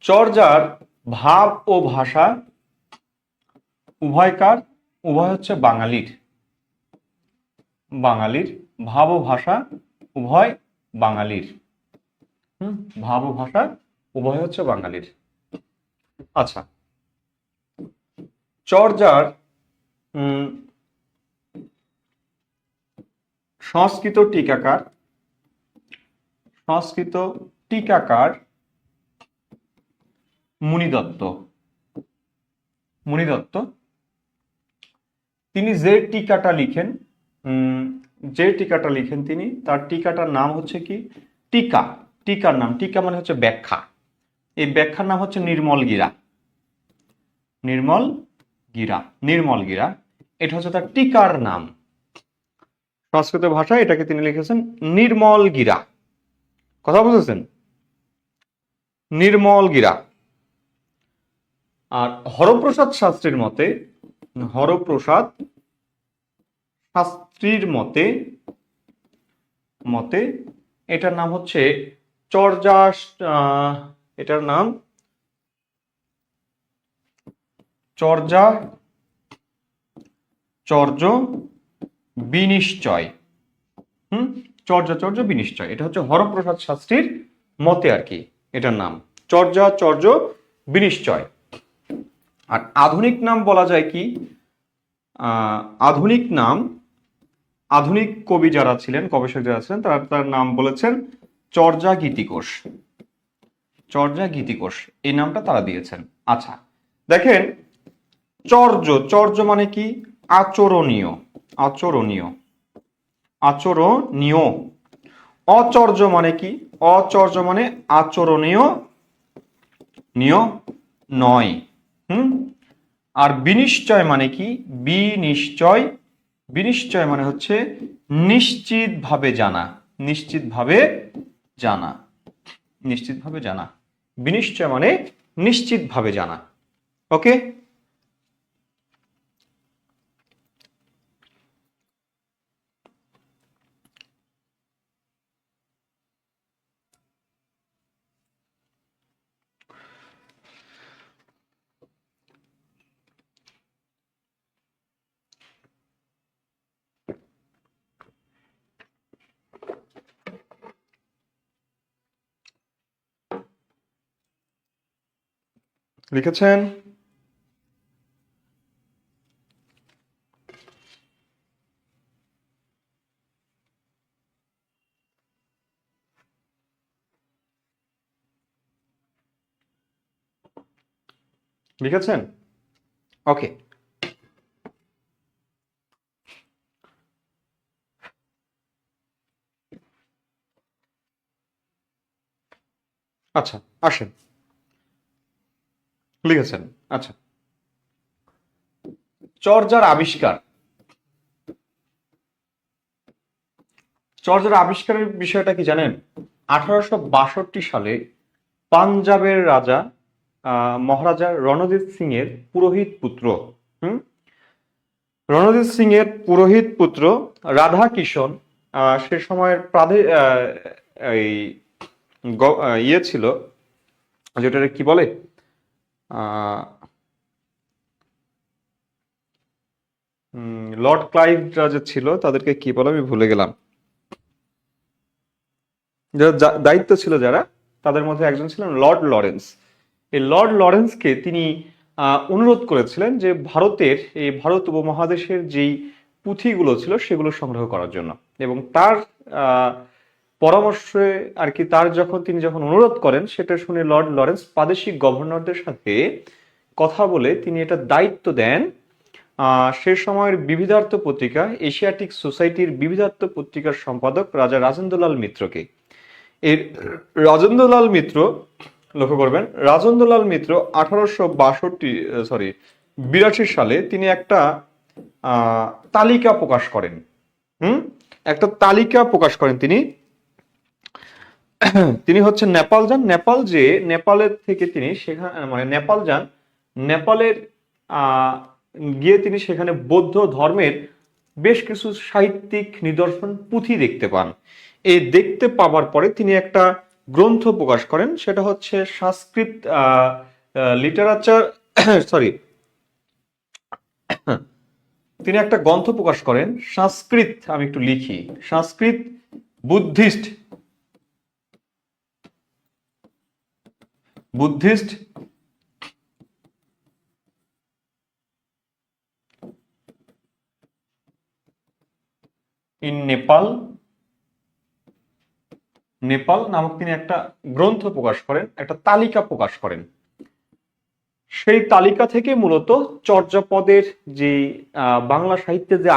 চর্যার ভাব ও ভাষা উভয়কার, উভয় হচ্ছে বাঙালির। বাঙালির ভাব ও ভাষা উভয় বাঙালির। ভাব ও ভাষা উভয় হচ্ছে বাঙালির। আচ্ছা, চর্যার সংস্কৃত টিকাকার, সংস্কৃত টিকাকার মুনিদত্ত, মুনিদত্ত তিনি যে টিকাটা লিখেন, যে টিকাটা লিখেন তিনি, তার টিকাটার নাম হচ্ছে কি? টিকা। টিকার নাম, টিকা মানে হচ্ছে ব্যাখ্যা। এই ব্যাখ্যার নাম হচ্ছে নির্মল গীরা। নির্মল গীরা, নির্মল গীরা, এটা হচ্ছে তার টিকার নাম। সংস্কৃত ভাষায় এটাকে তিনি লিখেছেন নির্মল গীরা। কথা বুঝেছেন? নির্মল গীরা। আর হরপ্রসাদ শাস্ত্রীর মতে, হরপ্রসাদ শাস্ত্রীর মতে, মতে এটার নাম হচ্ছে চর্যা, এটার নাম চর্যা, চর্য, বিনিশ্চয়। চর্যা চর্য বিনিশ্চয়, এটা হচ্ছে হরপ্রসাদ শাস্ত্রীর মতে আর কি, এটার নাম চর্যা চর্য বিনিশ্চয়। আর আধুনিক নাম বলা যায় কি, আধুনিক নাম, আধুনিক কবি যারা ছিলেন, গবেষক যারা ছিলেন, তারা তার নাম বলেছেন চর্যা গীতিকোষ। চর্যা গীতিকোষ এই নামটা তারা দিয়েছেন। আচ্ছা দেখেন, চর্য, চর্য মানে কি, আচরণীয়, আচরণীয়, আচরণীয়। অচর্য মানে কি, অচর্য মানে আচরণীয় নিয় নয়। আর বিনিশ্চয় মানে কি, বিনিশ্চয়, বিনিশ্চয় মানে হচ্ছে নিশ্চিতভাবে জানা, নিশ্চিতভাবে জানা, নিশ্চিতভাবে জানা। বিনিশ্চয় মানে নিশ্চিতভাবে জানা। ওকে, লিখেছেন? লিখেছেন? ওকে, আচ্ছা আসেন, লিখেছেন। আচ্ছা, চর্যার আবিষ্কার, চর্যার আবিষ্কারের বিষয়টা কি জানেন? 1862 সালে পাঞ্জাবের রাজা মহারাজা রণজিৎ সিং এর পুরোহিত পুত্র, রণজিৎ সিং এর পুরোহিত পুত্র রাধা কিষণ, সে সময়ের এই ইয়ে ছিল, যেটা কি বলে, লর্ড ক্লাইভরা যে ছিল, তাদেরকে কি বলে আমি ভুলে গেলাম, যারা দায়িত্ব ছিল যারা, তাদের মধ্যে একজন ছিলেন লর্ড লরেন্স। এই লর্ড লরেন্সকে তিনি অনুরোধ করেছিলেন যে ভারতের, এই ভারত উপমহাদেশের যেই পুঁথিগুলো ছিল সেগুলো সংগ্রহ করার জন্য, এবং তার পরামর্শে আর কি, তার তিনি যখন অনুরোধ করেন, সেটা শুনে লর্ড লরেন্স প্রাদেশিক গভর্নরদের সাথে কথা বলে তিনি এটা দায়িত্ব দেন সে সময়ের বিবিধার্থ পত্রিকা, এশিয়াটিক সোসাইটির বিবিধার্থ পত্রিকার সম্পাদক রাজা রাজেন্দ্রলাল মিত্রকে। এর রাজেন্দ্রলাল মিত্র, লক্ষ্য করবেন, রাজেন্দ্রলাল মিত্র 82 সালে তিনি একটা তালিকা প্রকাশ করেন। একটা তালিকা প্রকাশ করেন তিনি। তিনি হচ্ছে নেপাল যান, নেপালের থেকে তিনি সেখানে, মানে নেপাল যান, নেপালের গিয়ে তিনি সেখানে বৌদ্ধ ধর্মের বেশ কিছু সাহিত্যিক নিদর্শন, পুঁথি দেখতে পান। এই দেখতে পাওয়ার পরে তিনি একটা গ্রন্থ প্রকাশ করেন, সেটা হচ্ছে সংস্কৃত লিটারেচার, তিনি একটা গ্রন্থ প্রকাশ করেন সংস্কৃত, আমি একটু লিখি, সংস্কৃত বুদ্ধিস্ট ইন নেপাল নামক তিনি একটা গ্রন্থ প্রকাশ করেন, একটা তালিকা প্রকাশ করেন। সেই তালিকা থেকে মূলত চর্যাপদের যে বাংলা সাহিত্যের যে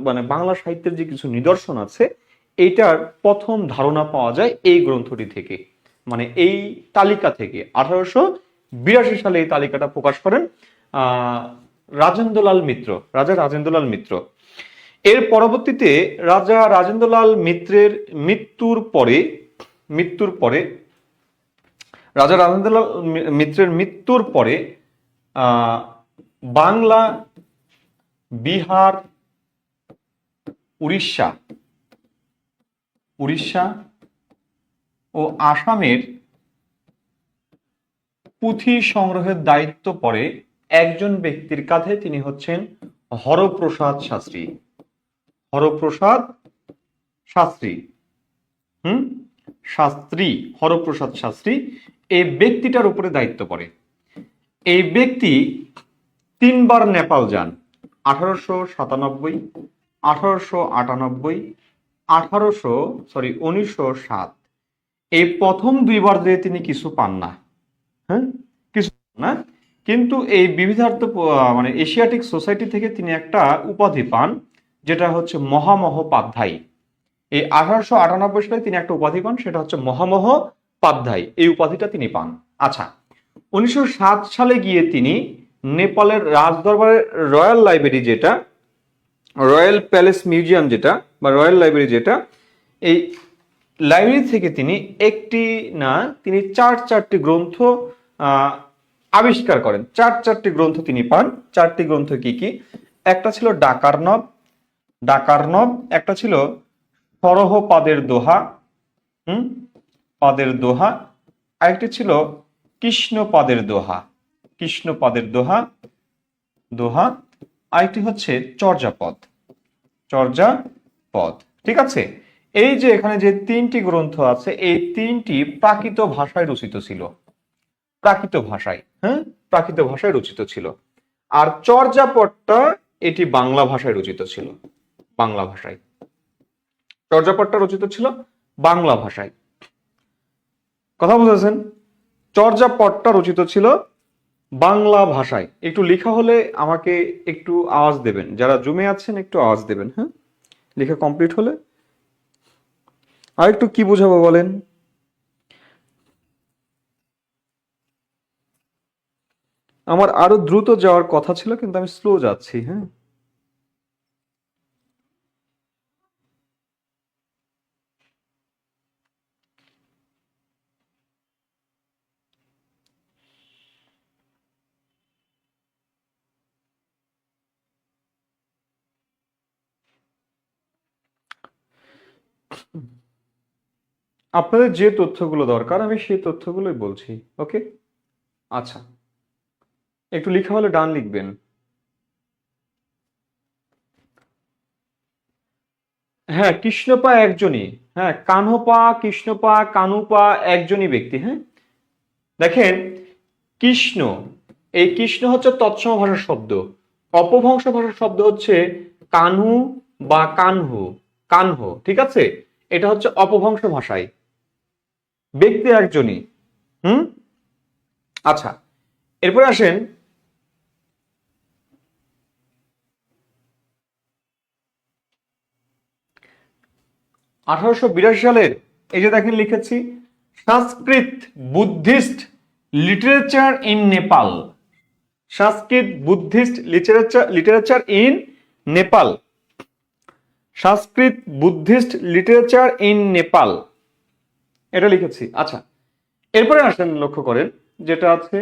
মানে বাংলা সাহিত্যের যে কিছু নিদর্শন আছে, এইটার প্রথম ধারণা পাওয়া যায় এই গ্রন্থটি থেকে, মানে এই তালিকা থেকে। 1882 সালে এই তালিকাটা প্রকাশ করেন রাজা রাজেন্দ্রলাল মিত্র। এর পরবর্তীতে রাজা রাজেন্দ্রলাল মিত্রের মৃত্যুর পরে রাজা রাজেন্দ্রলাল মিত্রের মৃত্যুর পরে বাংলা, বিহার, উড়িষ্যা ও আসামের পুঁথি সংগ্রহের দায়িত্ব পড়ে একজন ব্যক্তির কাঁধে, তিনি হচ্ছেন হরপ্রসাদ শাস্ত্রী। হুম, শাস্ত্রী, হরপ্রসাদ শাস্ত্রী এই ব্যক্তিটার উপরে দায়িত্ব পড়ে। এই ব্যক্তি 3বার নেপাল যান, 1897, 1898, 1907। এই প্রথম 2বার দিয়ে তিনি কিছু পান না, হ্যাঁ, কিছু পান না, কিন্তু এই বিবিধার্থ মানে এশিয়াটিক সোসাইটি থেকে তিনি একটা উপাধি পান, যেটা হচ্ছে মহামহোপাধ্যায়। এই 1898 সালে তিনি একটা উপাধি পান, সেটা হচ্ছে মহামহোপাধ্যায়। এই উপাধিটা তিনি পান। আচ্ছা, 1907 সালে গিয়ে তিনি নেপালের রাজদরবারের রয়্যাল লাইব্রেরি, যেটা রয়্যাল প্যালেস মিউজিয়াম যেটা বা রয়্যাল লাইব্রেরি যেটা, এই লাইব্রেরি থেকে তিনি একটি না তিনি 4টি গ্রন্থ আবিষ্কার করেন। 4টি গ্রন্থ তিনি পান। 4টি গ্রন্থ কি কি? একটা ছিল ডাকার্নব, একটা ছিল সরহ পাদের দোহা, পাদের দোহা, আরেকটি ছিল কৃষ্ণপাদের দোহা, আরেকটি হচ্ছে চর্যাপদ। ঠিক আছে? এই যে এখানে যে 3টি গ্রন্থ আছে, এই 3টি প্রাকৃত ভাষায় রচিত ছিল। প্রাকৃত ভাষায় রচিত ছিল। আর চর্যাপদটা এটি বাংলা ভাষায় রচিত ছিল। চর্যাপদটা রচিত ছিল বাংলা ভাষায়। কথা বুঝেছেন? চর্যাপদটা রচিত ছিল বাংলা ভাষায়। একটু লেখা হলে আমাকে একটু আওয়াজ দেবেন, যারা জুমে আছেন একটু আওয়াজ দেবেন। হ্যাঁ, লেখা কমপ্লিট হলে। আর একটু কি বোঝাবো বলেন? আমার আরো দ্রুত যাওয়ার কথা ছিল, কিন্তু আমি স্লো যাচ্ছি। হ্যাঁ, আপনাদের যে তথ্যগুলো দরকার আমি সেই তথ্যগুলোই বলছি। ওকে, আচ্ছা, একটু লেখা হলে ডান লিখবেন। হ্যাঁ, কৃষ্ণপা একজনই। হ্যাঁ, কৃষ্ণপা, কানুপা একজনই ব্যক্তি। হ্যাঁ, দেখেন, কৃষ্ণ, এই কৃষ্ণ হচ্ছে তৎসম ভাষার শব্দ। অপভ্রংশ ভাষার শব্দ হচ্ছে কানহু বা কানহ। ঠিক আছে? এটা হচ্ছে অপভ্রংশ ভাষায়। ব্যক্তি একজনই। আচ্ছা, এরপরে আসেন, আঠারোশো সালের এই যে দেখেন লিখেছি, Sanskrit Buddhist literature in Nepal. Sanskrit Buddhist literature in Nepal. Sanskrit Buddhist literature in Nepal, এটা লিখেছি। আচ্ছা, এরপরে আসেন, লক্ষ্য করেন যেটা আছে।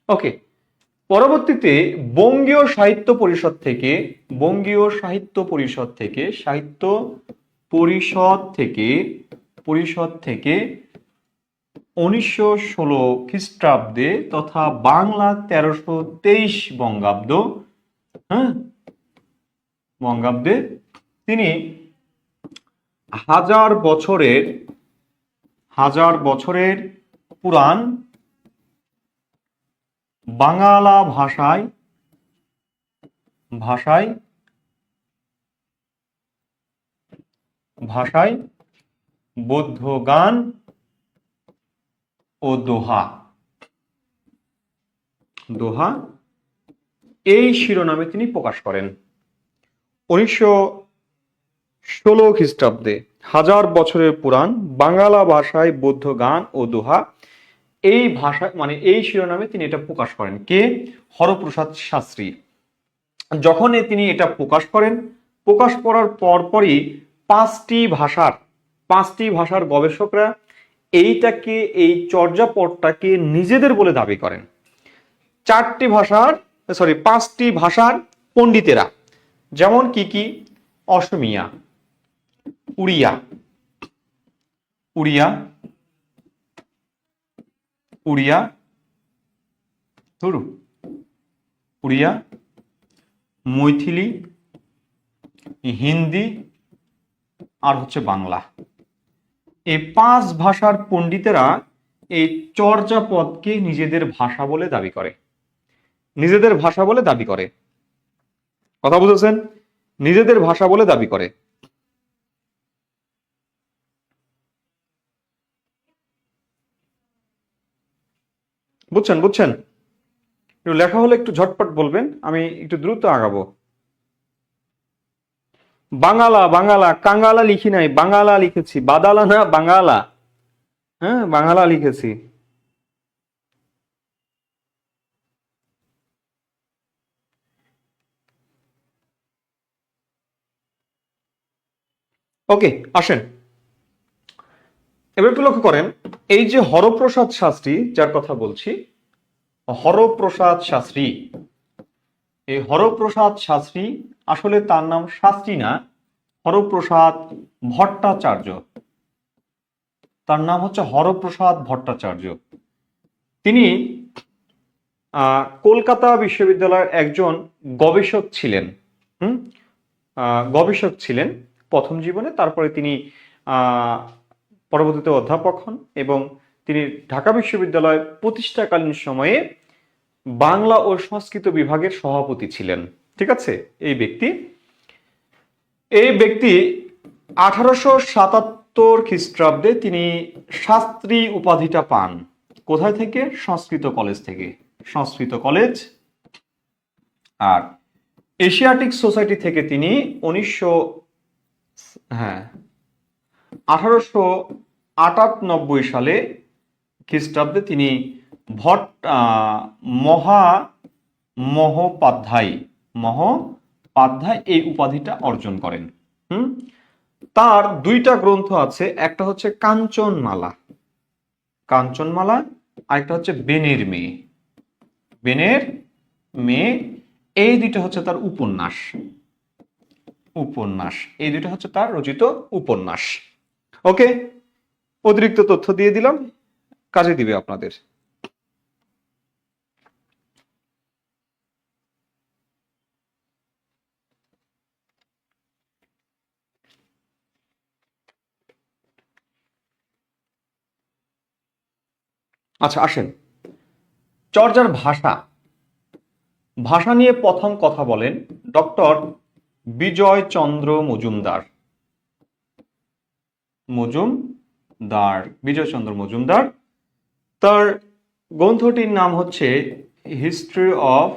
ওকে, পরবর্তীতে বঙ্গীয় সাহিত্য পরিষদ থেকে 1916 খ্রিস্টাব্দে তথা বাংলা 1323 বঙ্গাব্দে তিনি হাজার বছরের পুরাণ বাংলা ভাষায় বৌদ্ধ গান ও দোহা এই শিরোনামে তিনি প্রকাশ করেন 1916 খ্রিস্টাব্দে। হাজার বছরের পুরাণ বাংলা ভাষায় বৌদ্ধ গান ও দোহা, এই ভাষা মানে এই শিরোনামে তিনি এটা প্রকাশ করেন। কে? হরপ্রসাদ শাস্ত্রী। যখন তিনি এটা প্রকাশ করার পরপরই 5টি ভাষার গবেষকরা এই চর্যাপদটাকে নিজেদের বলে দাবি করেন। 5টি ভাষার পণ্ডিতেরা, যেমন কি? অসমিয়া, উড়িয়া, মৈথিলি, হিন্দি, আর হচ্ছে বাংলা। এই 5 ভাষার পণ্ডিতেরা এই চর্যাপদকে নিজেদের ভাষা বলে দাবি করে। নিজেদের ভাষা বলে দাবি করে। কথা বুঝেছেন? নিজেদের ভাষা বলে দাবি করে। বুঝছেন? বুঝছেন? একটু লেখা হলে একটু ঝটপট বলবেন, আমি একটু দ্রুত আগাবো। বাঙালা, বাঙালা, কাঙ্গালা লিখি নাই, বাঙালা লিখেছি। বাদালা না, বাঙালা। হ্যাঁ, বাঙালা লিখেছি। ওকে, আসেন এবার একটু লক্ষ্য করেন, এই যে হরপ্রসাদ শাস্ত্রী যার কথা বলছি, হরপ্রসাদ শাস্ত্রী, এই হরপ্রসাদ শাস্ত্রী আসলে তার নাম শাস্ত্রী না, হরপ্রসাদ ভট্টাচার্য। তার নাম হচ্ছে হরপ্রসাদ ভট্টাচার্য। তিনি কলকাতা বিশ্ববিদ্যালয়ের একজন গবেষক ছিলেন। গবেষক ছিলেন প্রথম জীবনে, তারপরে তিনি পরবর্তীতে অধ্যাপক হন এবং তিনি ঢাকা বিশ্ববিদ্যালয় প্রতিষ্ঠাকালীন সময়ে বাংলা ও সংস্কৃত বিভাগের সভাপতি ছিলেন। ঠিক আছে? এই ব্যক্তি 1877 খ্রিস্টাব্দে তিনি শাস্ত্রী উপাধিটা পান। কোথায় থেকে? সংস্কৃত কলেজ থেকে। সংস্কৃত কলেজ আর এশিয়াটিক সোসাইটি থেকে তিনি 1898 সালে খ্রিস্টাব্দে তিনি মহোপাধ্যায় এই উপাধিটা অর্জন করেন। তার 2টা গ্রন্থ আছে, একটা হচ্ছে কাঞ্চনমালা, আরেকটা হচ্ছে বেনের মেয়ে। এই 2টা হচ্ছে তার উপন্যাস। এই 2টা হচ্ছে তার রচিত উপন্যাস। ওকে, অতিরিক্ত তথ্য দিয়ে দিলাম, কাজে দিবে আপনাদের। আচ্ছা, আসেন চর্যার ভাষা নিয়ে প্রথম কথা বলেন ডক্টর বিজয়চন্দ্র মজুমদার। তার গ্রন্থটির নাম হচ্ছে history of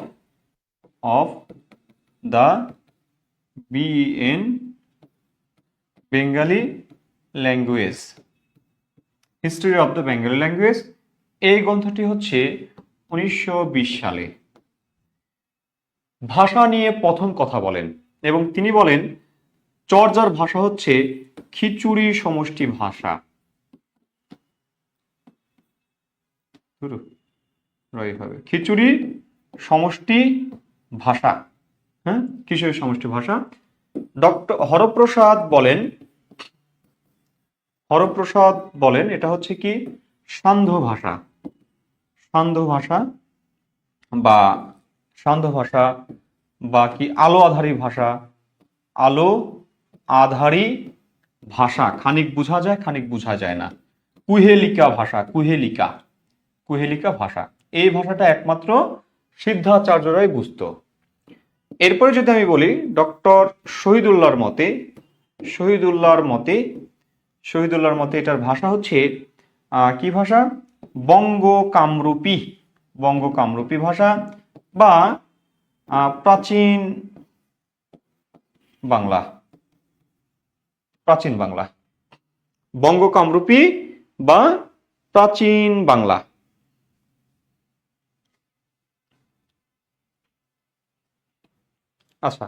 the Bengali language. History of the Bengali language এই গ্রন্থটি হচ্ছে 1920 সালে। ভাষা নিয়ে প্রথম কথা বলেন এবং তিনি বলেন চর্যার ভাষা হচ্ছে খিচুড়ি সমষ্টি ভাষা। খিচুড়ি সমষ্টি ভাষা। হ্যাঁ, খিচুড়ি সমষ্টি ভাষা। ডক্টর হরপ্রসাদ বলেন এটা হচ্ছে কি সান্ধ্য ভাষা বা কি আলো আধারী ভাষা, খানিক বোঝা যায় খানিক বোঝা যায় না। কুহেলিকা ভাষা, এই ভাষাটা একমাত্র সিদ্ধাচার্যরাই বুঝতো। এরপরে যদি আমি বলি ডক্টর শহীদুল্লাহর মতে এটার ভাষা হচ্ছে কি ভাষা? বঙ্গ কামরূপী ভাষা বা প্রাচীন বাংলা। বঙ্গ কামরূপী বা প্রাচীন বাংলা। আচ্ছা,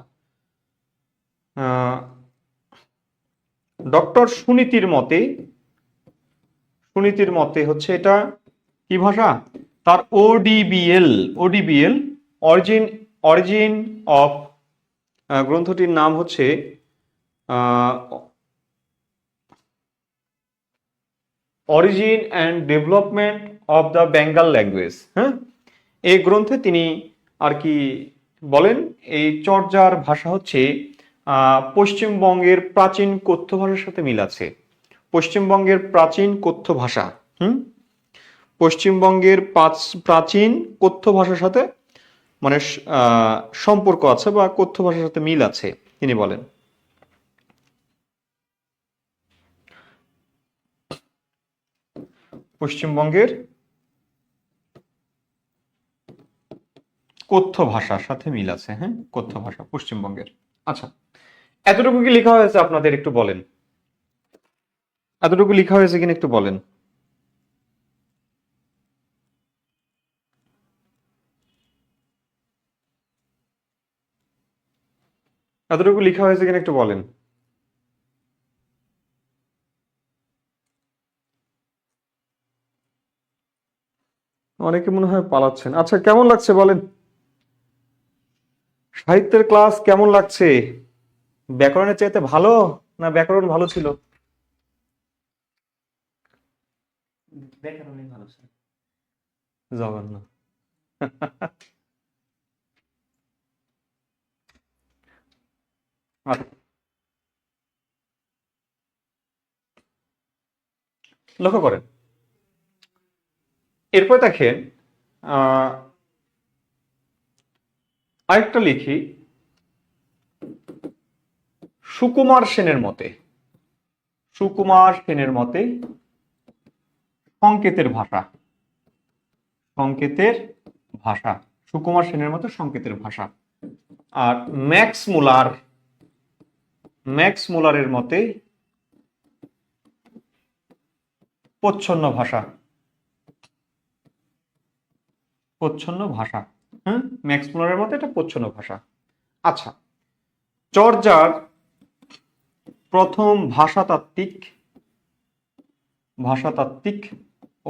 ডক্টর সুনীতির মতে হচ্ছে এটা কি ভাষা? তার ODBL অরিজিন অফ গ্রন্থটির নাম হচ্ছে origin and development of the Bengal language. হ্যাঁ, এই গ্রন্থে তিনি আর কি বলেন এই চর্যার ভাষা হচ্ছে পশ্চিমবঙ্গের প্রাচীন কথ্য ভাষার সাথে মিল আছে। পশ্চিমবঙ্গের প্রাচীন কথ্য ভাষা, পশ্চিমবঙ্গের প্রাচীন কথ্য ভাষার সাথে মানে সম্পর্ক আছে বা কথ্য ভাষার সাথে মিল আছে, তিনি বলেন। পশ্চিমবঙ্গের কথ্য ভাষার সাথে মিল আছে, হ্যাঁ, কথ্য ভাষা পশ্চিমবঙ্গের। আচ্ছা, এতটুকু কি লেখা হয়েছে আপনাদের, একটু বলেন। এতটুকু লেখা হয়েছে কিনা একটু বলেন। এতটুকু লেখা হয়েছে কিনা একটু বলেন। অনেকে মনে হয় পালাচ্ছেন। আচ্ছা, কেমন লাগছে বলেন? সাহিত্যের ক্লাস কেমন লাগছে? ব্যাকরণের চাইতে ভালো না ব্যাকরণ ভালো ছিল? ব্যাকরণই ভালো ছিল। জঘন্য। লক্ষ্য করেন, এরপর দেখেন আরেকটা লিখি, সুকুমার সেনের মতে, সুকুমার সেনের মতে সংকেতের ভাষা, সংকেতের ভাষা, সুকুমার সেনের মতে সংকেতের ভাষা। আর ম্যাক্স মুলারের মতে প্রচ্ছন্ন ভাষা, প্রচ্ছন্ন ভাষা। ম্যাক্স মুলারের মতে এটা প্রচ্ছন্ন ভাষা। আচ্ছা, চর্যার প্রথম ভাষাতাত্ত্বিক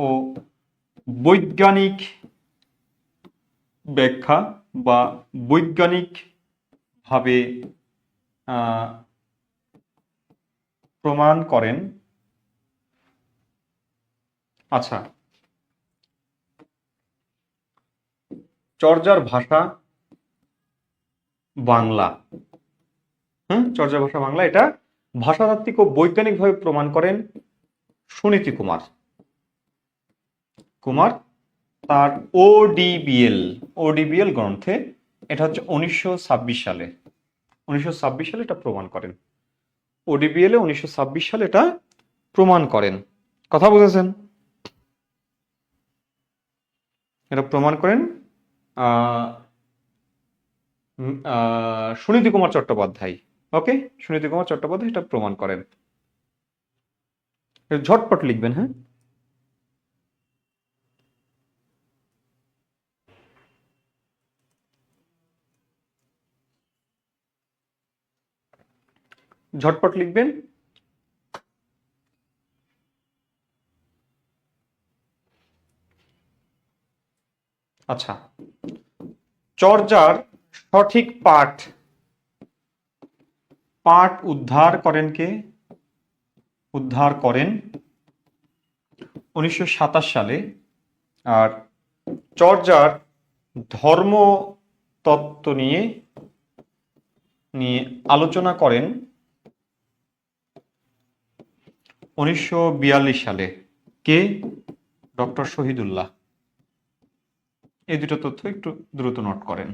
ও বৈজ্ঞানিক ব্যাখ্যা বা বৈজ্ঞানিক ভাবে প্রমাণ করেন। আচ্ছা, চর্যার ভাষা বাংলা, চর্যার ভাষা বাংলা, এটা ভাষাতাত্ত্বিক ও বৈজ্ঞানিকভাবে প্রমাণ করেন সুনীতি কুমার তার ওডিবিএল গ্রন্থে। এটা হচ্ছে 1926 সালে, 1926 সালে এটা প্রমাণ করেন। ওডিবিএল 1926 সালে এটা প্রমাণ করেন। কথা বুঝেছেন? এটা প্রমাণ করেন সুনীতি কুমার চট্টোপাধ্যায়। ওকে, সুনীতি কুমার চট্টোপাধ্যায় এটা প্রমাণ করেন। ঝটপট লিখবেন, হ্যাঁ। ঝটপট লিখবেন। আচ্ছা, চর্যার সঠিক পাঠ উদ্ধার করেন কে? উদ্ধার করেন 1927 সালে। আর চর্যার ধর্ম তত্ত্ব নিয়ে আলোচনা করেন 1942 সালে। কে? ডক্টর শহীদুল্লাহ। এই দুটো তথ্য একটু দ্রুত নোট করেন।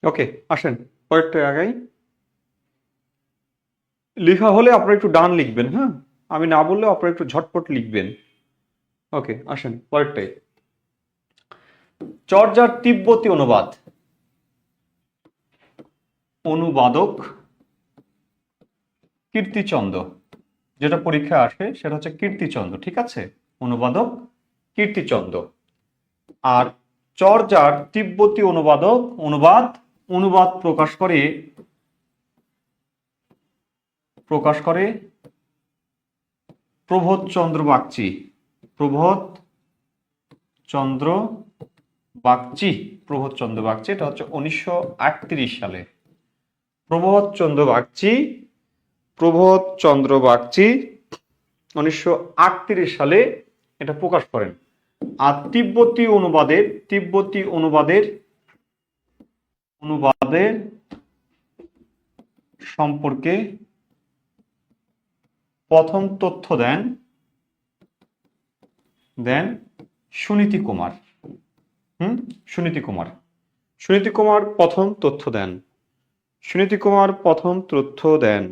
ওকে, আসেন পরেরটা আগাই। লেখা হলে আপনারা একটু ডান লিখবেন, হ্যাঁ, আমি না বললে আপনারা একটু ঝটপট লিখবেন। ওকে, আসেন পরেরটাই। চর্যার তিব্বতী অনুবাদক কীর্তিচন্দ্র। যেটা পরীক্ষায় আসে সেটা হচ্ছে কীর্তিচন্দ্র, ঠিক আছে, অনুবাদক কীর্তিচন্দ্র। আর চর্যার তিব্বতী অনুবাদ প্রকাশ করে প্রকাশ করে প্রবোধচন্দ্র বাগচি। প্রবোধচন্দ্র বাগচি, প্রবোধচন্দ্র বাগচি, এটা হচ্ছে 1938 সালে। প্রবোধচন্দ্র বাগচি 1938 সালে এটা প্রকাশ করেন। আর তিব্বতী অনুবাদের সম্পর্কে প্রথম তথ্য দেন সুনীতি কুমার। সুনীতি কুমার প্রথম তথ্য দেন। সুনীতি কুমার প্রথম তথ্য দেন।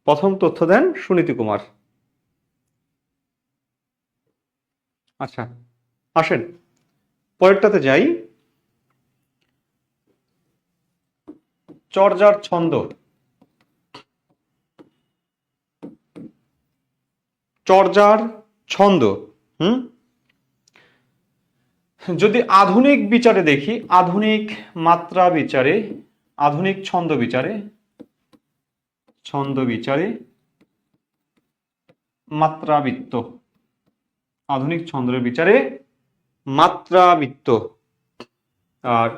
প্রথম তথ্য দেন সুনীতি কুমার। আচ্ছা, আসেন পরেরটাতে যাই। চর্যার ছন্দ। যদি আধুনিক বিচারে দেখি, আধুনিক মাত্রা বিচারে, আধুনিক ছন্দ বিচারে মাত্রাবৃত্ত, আধুনিক ছন্দের বিচারে মাত্রাবৃত্ত। আর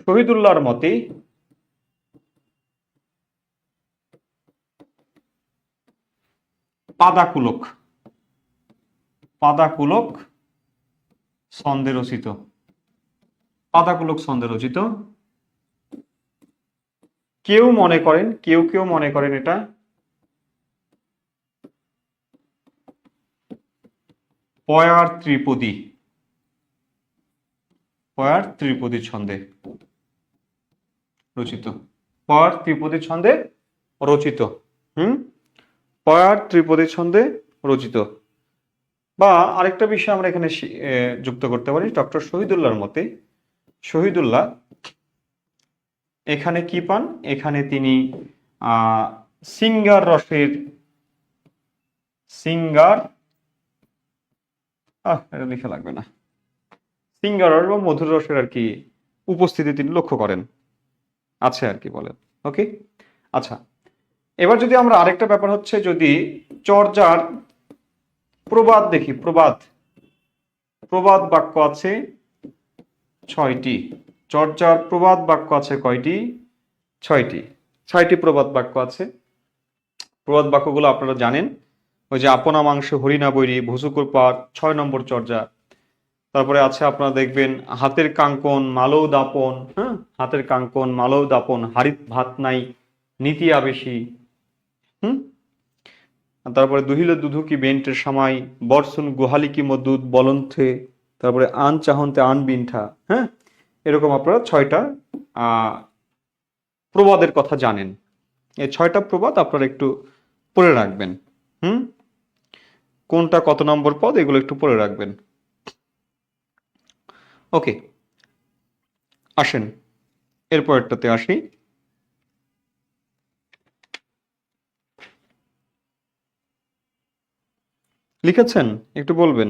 শহীদুল্লাহর মতে পাদাকুলক ছন্দে রচিত। কেউ মনে করেন এটা পয়ার ত্রিপদী ছন্দে রচিত। পয়ার ত্রিপদী ছন্দে রচিত। বা আরেকটা বিষয় আমরা এখানে যুক্ত করতে পারি, ডক্টর শহীদুল্লাহর মতে শহীদুল্লাহ এখানে কি পান? এখানে তিনি সিঙ্গার রসের এটা লেখা লাগবে না, সিঙ্গার রস বা মধুর রসের আর কি উপস্থিতি তিনি লক্ষ্য করেন, আছে আর কি বলেন। ওকে, আচ্ছা, এবার যদি আমরা আরেকটা ব্যাপার হচ্ছে, যদি চর্যার প্রবাদ দেখি, প্রবাদ বাক্য আছে 6টি। চর্যার প্রবাদ বাক্য আছে কয়টি? 6টি প্রবাদ বাক্য আছে। প্রবাদ বাক্যগুলো আপনারা জানেন, ওই যে আপনা মাংস হরিণা বৈরী, ভুসুকুর পার 6 নম্বর চর্যা। তারপরে আছে আপনারা দেখবেন হাতের কাঙ্কন মালৌ দাপন, হাতের কাঙ্কন মালৌ দাপন, হারিত ভাত নাই নীতি আবেশী। তারপরে দুহিল দুধুকি বেন্টের সামাই, বর্ষণ গুহালিকি মদুদ বলন্থে, তারপরে আন চাহন্তে আন বিন্ঠা। এরকম আপনারা 6টা প্রবাদের কথা জানেন। এই 6টা প্রবাদ আপনারা একটু পড়ে রাখবেন। কোনটা কত নম্বর পদ এগুলো একটু পড়ে রাখবেন। ওকে, আসেন এরপরটাতে আসি। লিখেছেন? একটু বলবেন।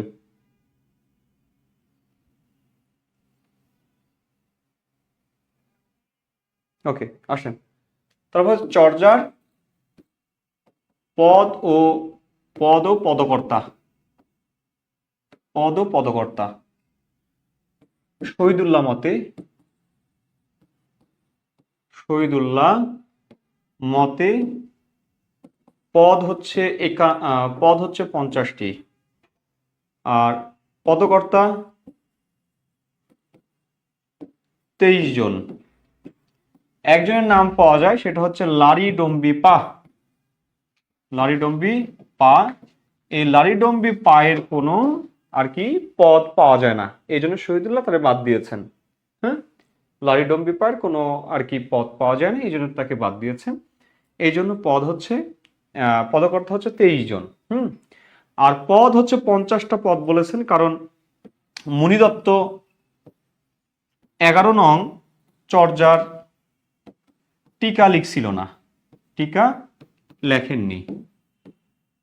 ওকে, আসেন। তারপর চর্যার পদ ও পদকর্তা। শহীদুল্লাহ মতে পদ হচ্ছে 50টি, আর পদকর্তা 23 জন। একজনের নাম পাওয়া যায়, সেটা হচ্ছে লারিডম্বি পা। এই লারিডম্বি পায়ের কোনো আর কি পদ পাওয়া যায় না, এই জন্য শহীদুল্লাহ তাকে বাদ দিয়েছেন। লারিডম্বি পায়ের কোনো আর কি পদ পাওয়া যায় না, এই জন্য তাকে বাদ দিয়েছেন। এই জন্য পদকর্তা হচ্ছে 23 জন। আর পদ হচ্ছে 50টা পদ বলেছেন, কারণ মুনিদত্ত 11 নং চর্যার টিকা লিখছিল না, টিকা লেখেননি।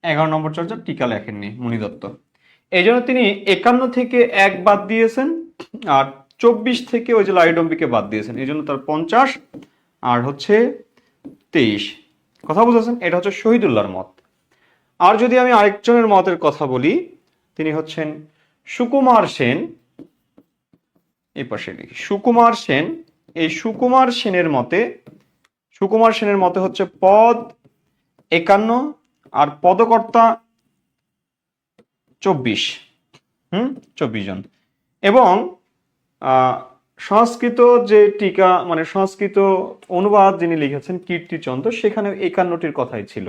11 নম্বর চর্যার টিকা লেখেননি মুনিদত্ত, এই জন্য তিনি 51 থেকে 1 বাদ দিয়েছেন, আর 24 থেকে ওই যে লাইডম্বিকে বাদ দিয়েছেন, এই জন্য তার 50 আর হচ্ছে 23। কথা বুঝেছেন? এটা হচ্ছে শহীদুল্লাহর মত। আর যদি আমি আরেকজনের মতের কথা বলি, তিনি হচ্ছেন সুকুমার সেন। এই পাশে লিখি সুকুমার সেন। এই সুকুমার সেনের মতে হচ্ছে পদ 51 আর পদকর্তা 24। 24 জন। এবং সংস্কৃত যে টিকা মানে সংস্কৃত অনুবাদ যিনি লিখেছেন কীর্তিচন্দ্র, সেখানে 51টির কথাই ছিল।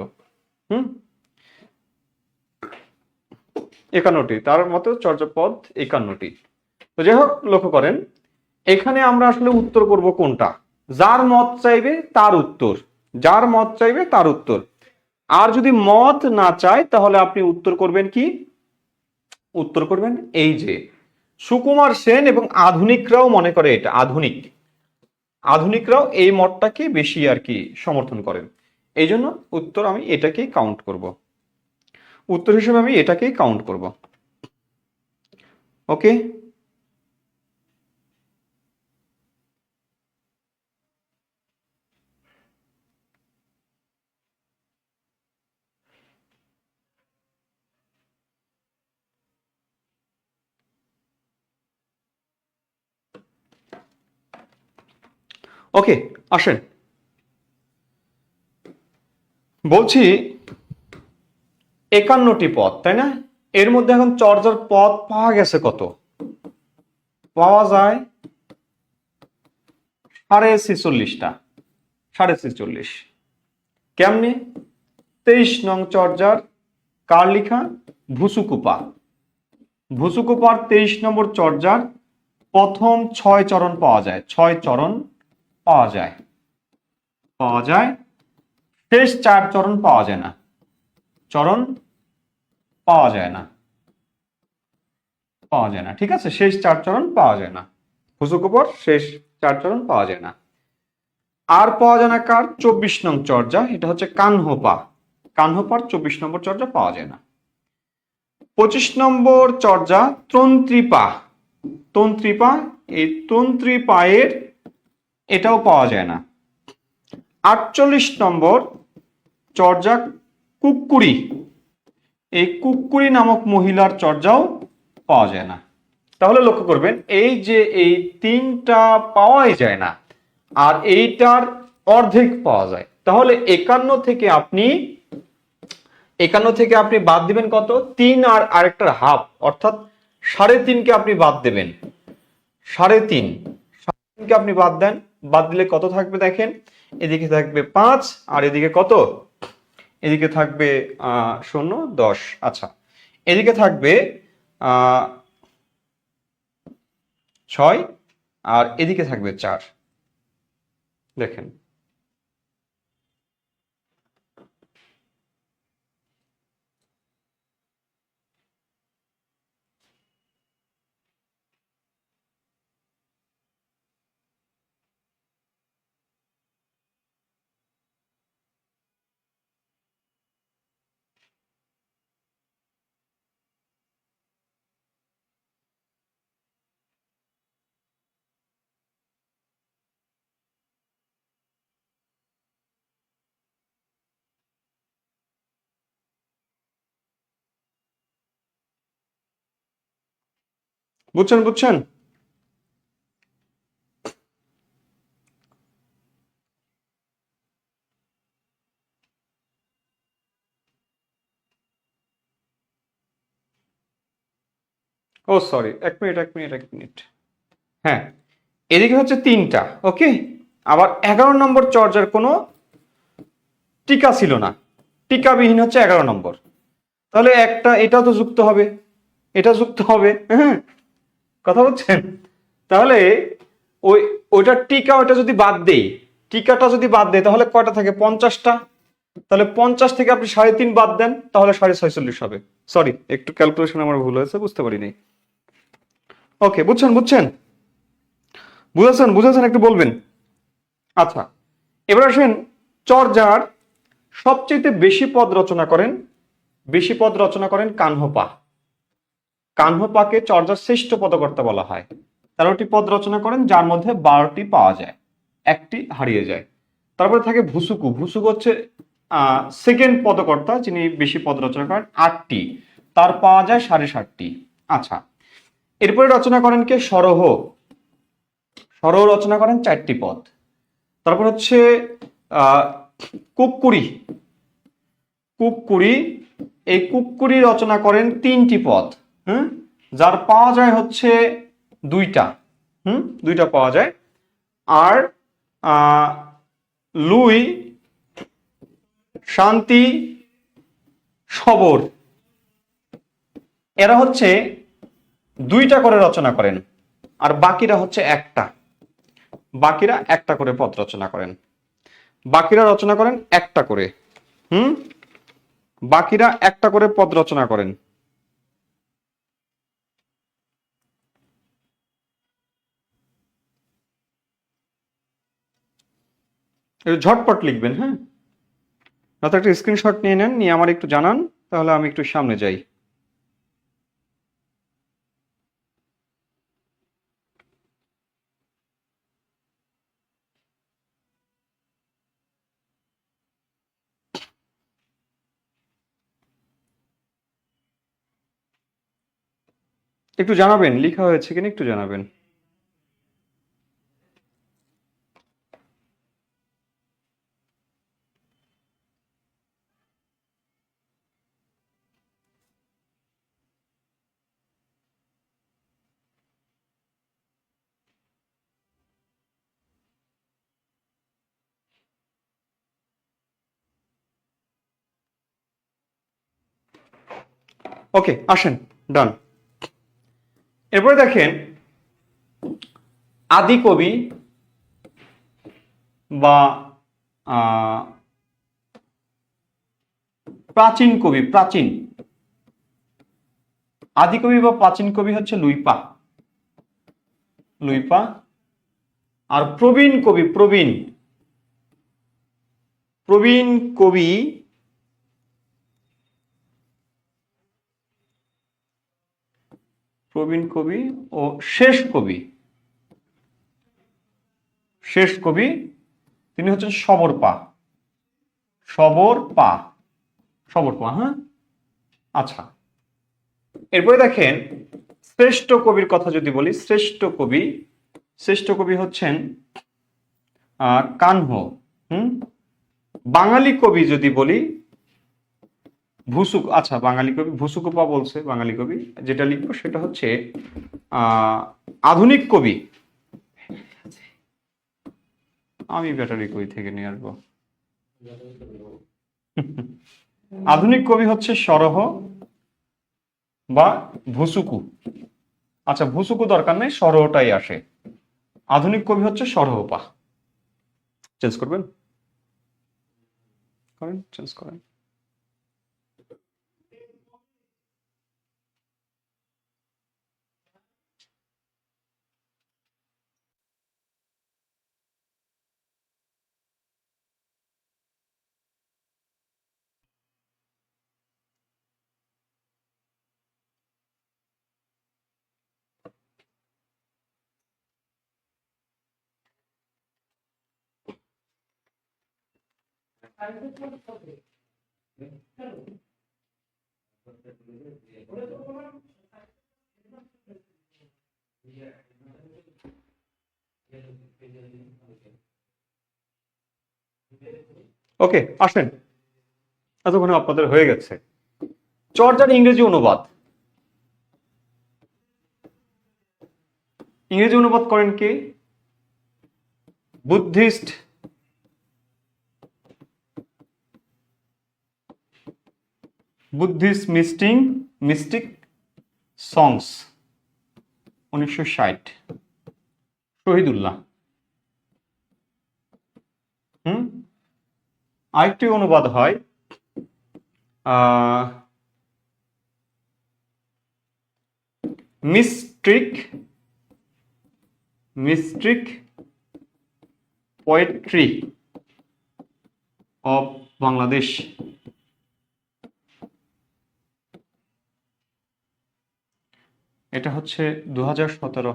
51টি, তার মতে চর্যাপদ 51টি। তো যাই হোক, লক্ষ্য করেন এখানে আমরা আসলে উত্তর করব কোনটা? যার মত চাইবে তার উত্তর, যার মত চাইবে তার উত্তর। আর যদি মত না চায় তাহলে আপনি উত্তর করবেন কি? উত্তর করবেন এই যে সুকুমার সেন, এবং আধুনিকরাও মনে করে এটা, আধুনিকরাও এই মতটাকে বেশি আর কি সমর্থন করেন। এই জন্য উত্তর আমি এটাকেই কাউন্ট করব, উত্তর হিসেবে আমি এটাকেই কাউন্ট করব। ওকে, ওকে আসেন, বলছি 51টি পদ, তাই না? এর মধ্যে এখন চর্যার পদ পাওয়া গেছে কত? পাওয়া যায় 46.5টা, 46.5। কেমনে? 23 নং চর্যার কার লিখা? ভুসুকুপা। ভুসুকুপার 23 নম্বর চর্যার প্রথম 6 চরণ পাওয়া যায়, 6 চরণ পাওয়া যায়, শেষ 4 চরণ পাওয়া যায় না, চরণ পাওয়া যায় না, ঠিক আছে? শেষ 4 চরণ পাওয়া যায় না, ভুসুকুপার শেষ 4 চরণ পাওয়া যায় না। আর পাওয়া যায় না কার? 24 নং চর্যা, এটা হচ্ছে কানহোপা। কানহোপার 24 নম্বর চর্যা পাওয়া যায় না। 25 নম্বর চর্যা তন্ত্রীপা। এই তন্ত্রীপায়ের এটাও পাওয়া যায় না। 48 নম্বর চর্যা কুক্কুরি। এই কুক্কুরি নামক মহিলার চর্যাও পাওয়া যায় না। তাহলে লক্ষ্য করবেন এই যে এই 3টা পাওয়াই যায় না, আর এইটার অর্ধেক পাওয়া যায়। তাহলে 51 থেকে আপনি বাদ দিবেন কত? 3 আর আরেকটার হাফ, অর্থাৎ 3.5কে আপনি বাদ দেবেন। 3.5কে আপনি বাদ দেন, বাদ দিলে কত থাকবে দেখেন? এদিকে থাকবে 5, আর এদিকে কত? এদিকে থাকবে 0, 10। আচ্ছা, এদিকে থাকবে 6, আর এদিকে থাকবে 4। দেখেন, বুঝছেন? ও সরি, এক মিনিট। হ্যাঁ, এদিকে হচ্ছে 3টা, ওকে। আবার 11 নম্বর চর্যার কোনো টিকা ছিল না, টিকাবিহীন হচ্ছে 11 নম্বর। তাহলে এটাও তো যুক্ত হবে, এটা যুক্ত হবে। হ্যাঁ, কথা বলছেন? তাহলে ওইটা ওইটা যদি বাদ দেই, টিকাটা যদি বাদ দেয় তাহলে কয়টা থাকে? 50টা। তাহলে 50 থেকে আপনি 3.5 বাদ দেন, তাহলে 46.5 হবে। সরি, একটু ক্যালকুলেশন আমার ভুল হয়েছে, বুঝতে পারিনি। ওকে, বুঝছেন? একটু বলবেন। আচ্ছা, এবার আসেন চর্যার সবচেয়ে বেশি পদ রচনা করেন কানহোপা। কাহ্নপাকে চর্যার শ্রেষ্ঠ পদকর্তা বলা হয়। 13টি পদ রচনা করেন, যার মধ্যে 12টি পাওয়া যায়, একটি হারিয়ে যায়। তারপরে থাকে ভুসুকু। ভুসুকু হচ্ছে সেকেন্ড পদকর্তা, যিনি বেশি পদ রচনা করেন, 8টি, তার পাওয়া যায় 7.5টি। আচ্ছা, এরপরে রচনা করেন কে? সরহ। সরহ রচনা করেন 4টি পদ। তারপর হচ্ছে কুক্কুরি। কুক্কুরি, এই কুক্কুরি রচনা করেন 3টি পদ, যার পাওয়া যায় হচ্ছে 2টা, 2টা পাওয়া যায়। আর লুই, শান্তি, সবর, এরা হচ্ছে 2টা করে রচনা করেন, আর বাকিরা হচ্ছে একটা। বাকিরা একটা করে পদ রচনা করেন। বাকিরা রচনা করেন একটা করে, বাকিরা একটা করে পদ রচনা করেন। ঝটপট লিখবেন, হ্যাঁ, নয়তো একটা স্ক্রিনশট নিয়ে নেন, নিয়ে আমার একটু জানান, তাহলে আমি একটু সামনে যাই। একটু জানাবেন লেখা হয়েছে কিনা, একটু জানাবেন। ওকে, আসেন, ডান। এরপরে দেখেন আদি কবি বা প্রাচীন কবি। প্রাচীন আদি কবি বা প্রাচীন কবি হচ্ছে লুইপা। লুইপা। আর প্রবীণ কবি, প্রবীণ প্রবীণ কবি প্রবীণ কবি ও শেষ কবি। শেষ কবি তিনি হচ্ছেন সবরপা। সবরপা, সবরপা, হ্যাঁ। আচ্ছা, এরপরে দেখেন শ্রেষ্ঠ কবির কথা যদি বলি, শ্রেষ্ঠ কবি হচ্ছেন কানহ। বাঙালি কবি যদি বলি ভুসুক। আচ্ছা, বাঙালি কবি ভুসুকোপা বলছে, বাঙালি কবি যেটা লিখবো সেটা হচ্ছে আধুনিক কবি। আমি ব্যাটারি কই থেকে নিয়ে আসবো। আধুনিক কবি হচ্ছে সরহ বা ভুসুকু। আচ্ছা, ভুসুকু দরকার নেই, সরহটাই আসে। আধুনিক কবি হচ্ছে সরহপা। চেঞ্জ করবেন, করেন, চেঞ্জ করেন। ওকে, আসেন, এতক্ষণে আপনাদের হয়ে গেছে। চর্যার ইংরেজি অনুবাদ। ইংরেজি অনুবাদ করেন কে? বুদ্ধিস্ট মিস্টিক সংস, 1960, শহীদুল্লাহ। আরেকটি অনুবাদ হয় মিস্ট্রিক পোয়েট্রি অফ বাংলাদেশ। এটা হচ্ছে 2017।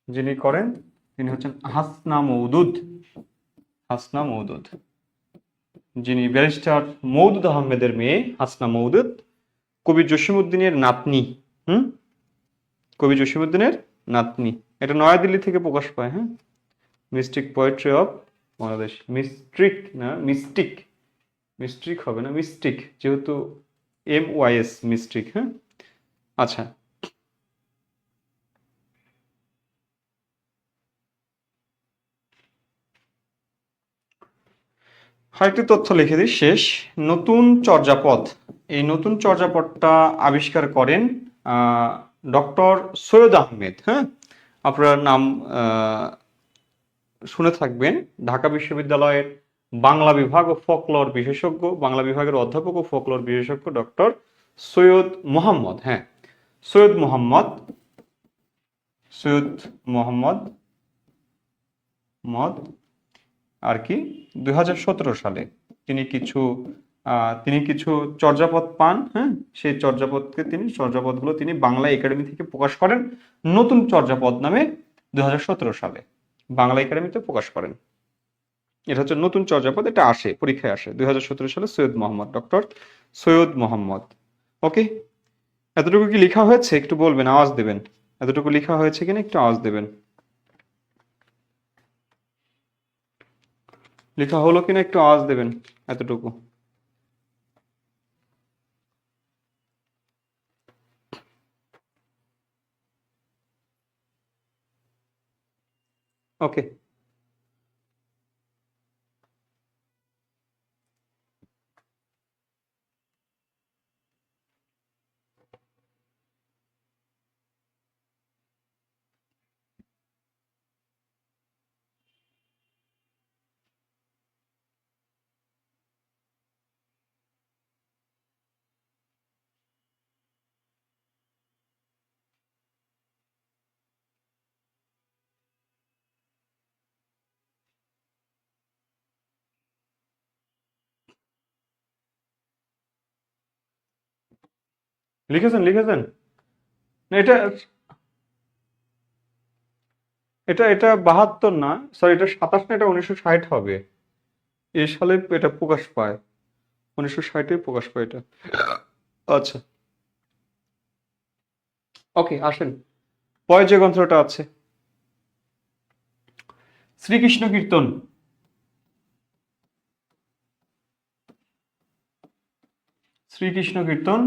যিনি করেন তিনি হচ্ছেন হাসনা মওদুদ। হাসনা মওদুদ, যিনি ব্যারিস্টার মওদুদ আহমেদের মেয়ে হাসনা মওদুদ, কবি জসিমউদ্দিনের নাতনি। কবি জসিমউদ্দিনের নাতনি। এটা নয়াদিল্লি থেকে প্রকাশ পায়। হ্যাঁ, mystic poetry of Bangladesh. Mystic না, মিস্টিক, মিস্ট্রিক হবে না, মিস্টিক, যেহেতু MYS, মিস্ট্রিক। হ্যাঁ, আচ্ছা। আরেকটি তথ্য লিখে দিই শেষ। নতুন চর্যাপদ, এই নতুন চর্যাপদটা আবিষ্কার করেন ডক্টর সৈয়দ আহমেদ। হ্যাঁ, আপনার নাম শুনে থাকবেন। ঢাকা বিশ্ববিদ্যালয়ের বাংলা বিভাগ ও ফোকলোর বিশেষজ্ঞ, বাংলা বিভাগের অধ্যাপক ও ফোকলোর বিশেষজ্ঞ ডক্টর সৈয়দ মোহাম্মদ। হ্যাঁ, সৈয়দ মোহাম্মদ, সৈয়দ মোহাম্মদ আর কি 2017 সালে তিনি কিছু চর্যাপদ পান। হ্যাঁ, সেই চর্যাপদগুলো তিনি বাংলা একাডেমি থেকে প্রকাশ করেন নতুন চর্যাপদ নামে 2017 সালে বাংলা একাডেমিতে প্রকাশ করেন। এটা হচ্ছে নতুন চর্যাপদ, এটা আসে, পরীক্ষায় আসে 2017 সালে। সৈয়দ মোহাম্মদ, ডক্টর সৈয়দ মোহাম্মদ। ওকে, এতটুকু কি লেখা হয়েছে একটু বলবেন, আওয়াজ দেবেন। এতটুকু লেখা হয়েছে কিনা একটু আওয়াজ দেবেন। লেখা হলো কিনা একটু আওয়াজ দেবেন। এতটুকু ওকে। লিখেছেন লিখেছেন না, এটা এটা এটা 72 না, সরি, এটা 27 না, এটা 1960 হবে। এই সালে এটা প্রকাশ পায়, 1960-এ প্রকাশ পায় এটা। আচ্ছা, ওকে, আসেন পরে যে গ্রন্থটা আছে, শ্রীকৃষ্ণ কীর্তন। শ্রীকৃষ্ণ কীর্তন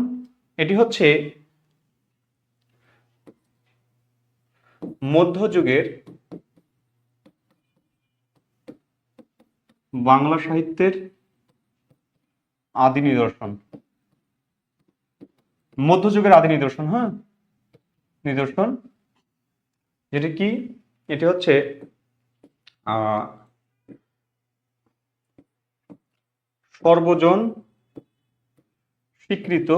এটি হচ্ছে মধ্যযুগের বাংলা সাহিত্যের আদি নিদর্শন। মধ্যযুগের আদি নিদর্শন। হ্যাঁ, নিদর্শন যেটি কি, এটি হচ্ছে সর্বজন স্বীকৃত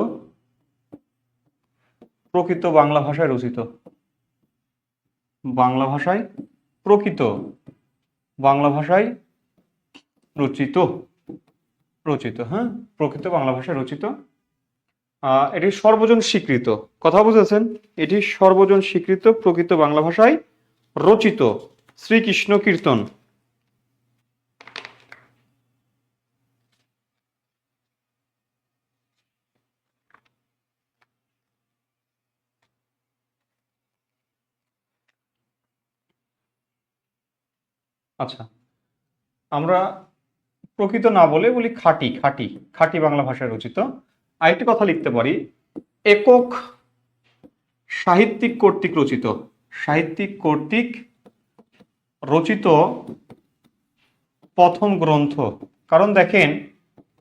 প্রকৃত বাংলা ভাষায় রচিত, বাংলা ভাষায় প্রকৃত বাংলা ভাষায় রচিত, হ্যাঁ, প্রকৃত বাংলা ভাষায় রচিত। এটি সর্বজন স্বীকৃত, কথা বুঝেছেন? এটি সর্বজন স্বীকৃত প্রকৃত বাংলা ভাষায় রচিত শ্রীকৃষ্ণ কীর্তন। আচ্ছা, আমরা প্রকৃত না বলে বলি খাঁটি, খাঁটি, খাঁটি বাংলা ভাষায় রচিত। আরেকটি কথা লিখতে পারি, একক সাহিত্যিক কর্তৃক রচিত, সাহিত্যিক কর্তৃক রচিত প্রথম গ্রন্থ। কারণ দেখেন,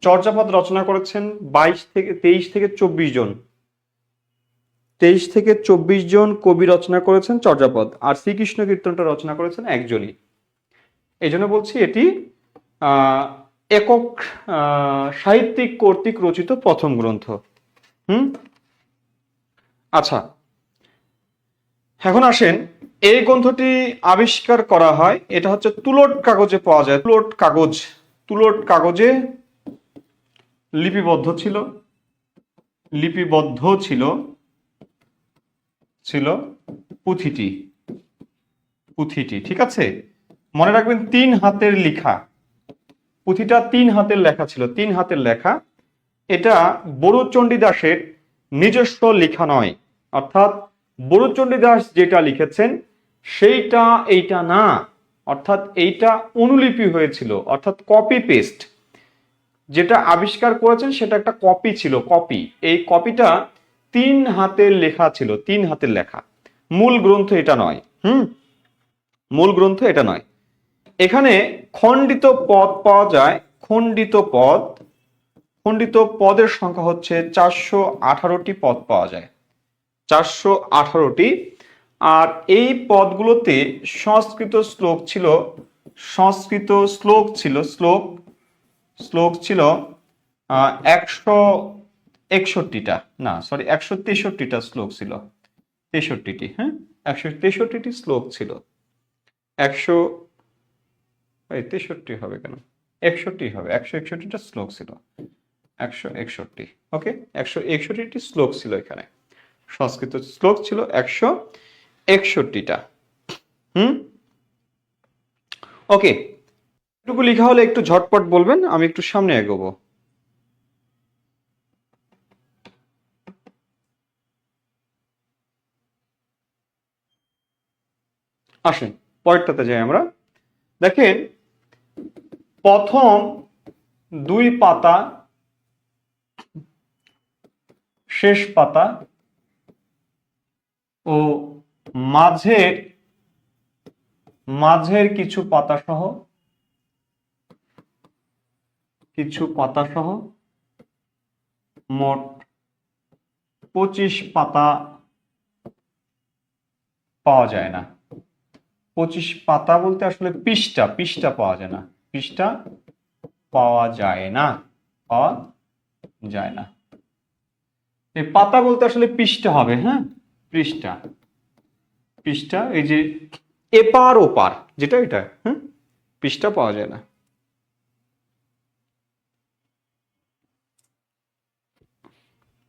চর্যাপদ রচনা করেছেন 23 থেকে 24 জন, 23 থেকে 24 জন কবি রচনা করেছেন চর্যাপদ, আর শ্রীকৃষ্ণ কীর্তনটা রচনা করেছেন একজনই। এই জন্য বলছি এটি একক সাহিত্যিক কর্তৃক রচিত প্রথম গ্রন্থ। আচ্ছা, এখন আসেন, এই গ্রন্থটি আবিষ্কার করা হয়, এটা হচ্ছে তুলট কাগজে পাওয়া যায়, তুলট কাগজে লিপিবদ্ধ ছিল ছিল পুঁথিটি। পুঁথিটি, ঠিক আছে? মনে রাখবেন 3 হাতের লেখা, পুঁথিটা 3 হাতের লেখা ছিল, 3 হাতের লেখা। এটা বড়ুচণ্ডীদাসের নিজস্ব লেখা নয়, অর্থাৎ বড়ুচণ্ডীদাস যেটা লিখেছেন সেইটা এইটা না, অর্থাৎ এইটা অনুলিপি হয়েছিল, অর্থাৎ কপি পেস্ট। যেটা আবিষ্কার করেছেন সেটা একটা কপি ছিল, কপি। এই কপিটা 3 হাতের লেখা ছিল, 3 হাতের লেখা। মূল গ্রন্থ এটা নয়। মূল গ্রন্থ এটা নয়। এখানে খণ্ডিত পদ পাওয়া যায়, খণ্ডিত পদ। খণ্ডিত পদের সংখ্যা হচ্ছে 418টি পদ পাওয়া যায়, 418টি। আর এই পদগুলোতে সংস্কৃত শ্লোক ছিল, সংস্কৃত শ্লোক ছিল, শ্লোক ছিল 161টা, না সরি 163টা শ্লোক ছিল, 63টি, হ্যাঁ 163টি শ্লোক ছিল। 163 হবে কেন, 61 হবে, 161টা শ্লোক ছিল, 161। ওকে, 161টি শ্লোক ছিল এখানে, সংস্কৃত শ্লোক ছিল 161টা। ওকে, এটুকু লেখা হলে একটু ঝটপট বলবেন, আমি একটু সামনে এগোবো। আসেন পরেরটাতে যাই আমরা। দেখেন প্রথম 2 পাতা, শেষ পাতা ও মাঝের কিছু পাতা সহ, মোট 25 পাতা পাওয়া যায় না। 25 পাতা বলতে আসলে পৃষ্ঠা পাওয়া যায় না, পৃষ্ঠা পাওয়া যায় না, পাওয়া যায় না। এই পাতা বলতে আসলে পৃষ্ঠা হবে, হ্যাঁ পৃষ্ঠা, এই যে এপার ওপার যেটা, এটা হ্যাঁ, পৃষ্ঠা পাওয়া যায় না।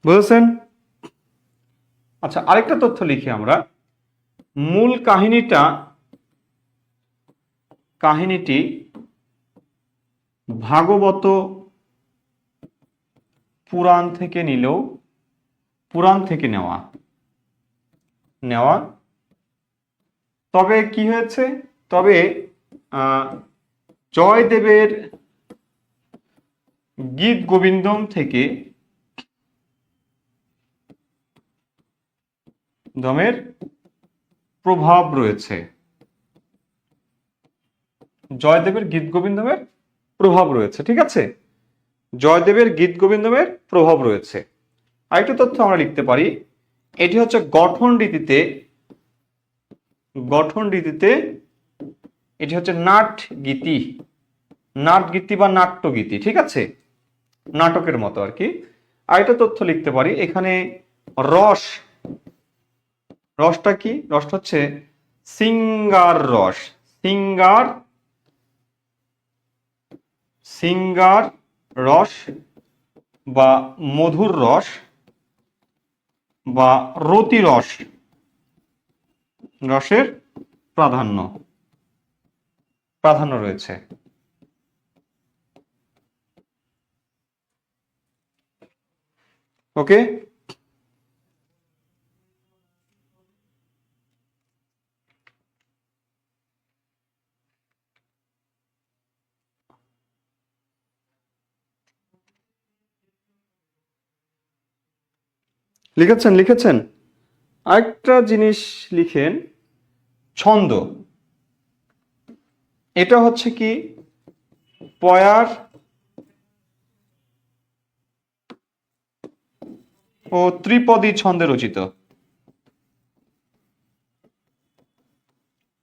বুঝেছেন? আচ্ছা, আরেকটা তথ্য লিখি আমরা। মূল কাহিনীটি ভাগবত পুরাণ থেকে নেওয়া। তবে কি হয়েছে, তবে জয়দেবের গীত গোবিন্দম থেকে দমের প্রভাব রয়েছে, জয়দেবের গীত গোবিন্দমের প্রভাব রয়েছে, ঠিক আছে? জয়দেবের গীত গোবিন্দমের প্রভাব রয়েছে। আরেকটা তথ্য আমরা লিখতে পারি, এটি হচ্ছে গঠন রীতিতে এটি হচ্ছে নাট গীতি বা নাট্যগীতি, ঠিক আছে? নাটকের মতো আর কি। আরেকটা তথ্য লিখতে পারি এখানে, রসটা কি? রসটা হচ্ছে সিঙ্গার রস, সিঙ্গার রস বা মধুর রস বা রতি রসের প্রাধান্য রয়েছে। ওকে, লিখেছেন। আরেকটা জিনিস লিখেন, ছন্দ। এটা হচ্ছে কি পয়ার ও ত্রিপদী ছন্দে রচিত,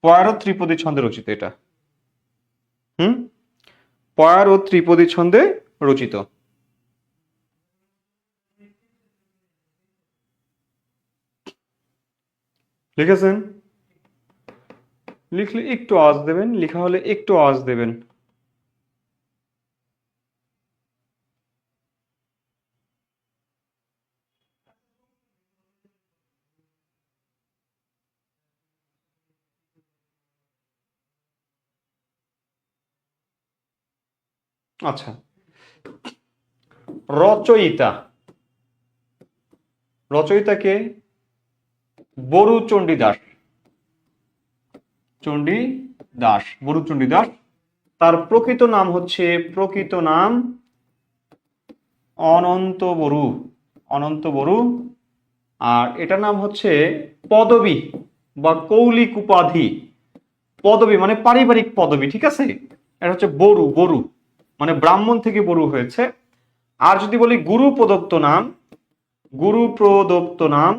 পয়ার ও ত্রিপদী ছন্দে রচিত এটা। পয়ার ও ত্রিপদী ছন্দে রচিত। লিখেছেন? লিখলে একটু আওয়াজ দেবেন, লেখা হলে একটু আওয়াজ দেবেন। আচ্ছা, রচয়িতা, রচয়িতাকে বরু চণ্ডীদাস, চণ্ডীদাস, বরু চণ্ডীদাস। তার প্রকৃত নাম হচ্ছে, প্রকৃত নাম অনন্ত বরু, অনন্ত বরু। আর এটার নাম হচ্ছে পদবী বা কৌলিক উপাধি। পদবী মানে পারিবারিক পদবী, ঠিক আছে। এটা হচ্ছে বরু, বরু মানে ব্রাহ্মণ থেকে বরু হয়েছে। আর যদি বলি গুরু প্রদত্ত নাম, গুরু প্রদত্ত নাম,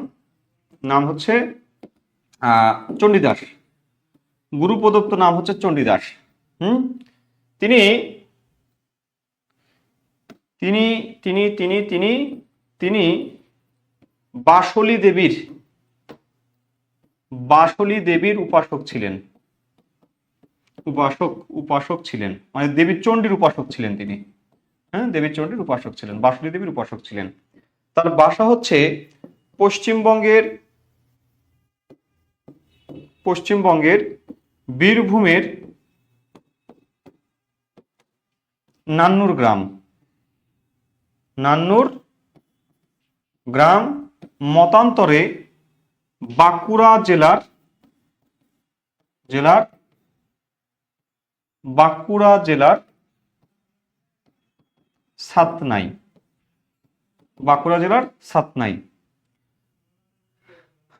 নাম হচ্ছে চণ্ডীদাস। গুরু প্রদত্ত নাম হচ্ছে চণ্ডীদাস। তিনি তিনি তিনি তিনি তিনি তিনি বাসলী দেবীর, বাসলী দেবীর উপাসক ছিলেন, উপাসক, উপাসক ছিলেন মানে দেবী চণ্ডীর উপাসক ছিলেন তিনি। হ্যাঁ, দেবী চণ্ডীর উপাসক ছিলেন, বাসলী দেবীর উপাসক ছিলেন। তার বাসা হচ্ছে পশ্চিমবঙ্গের, পশ্চিমবঙ্গের বীরভূমের নান্নুর গ্রাম, নান্নুর গ্রাম, মতান্তরে বাঁকুড়া জেলার, বাঁকুড়া জেলার সাতনাই, বাঁকুড়া জেলার সাতনাই,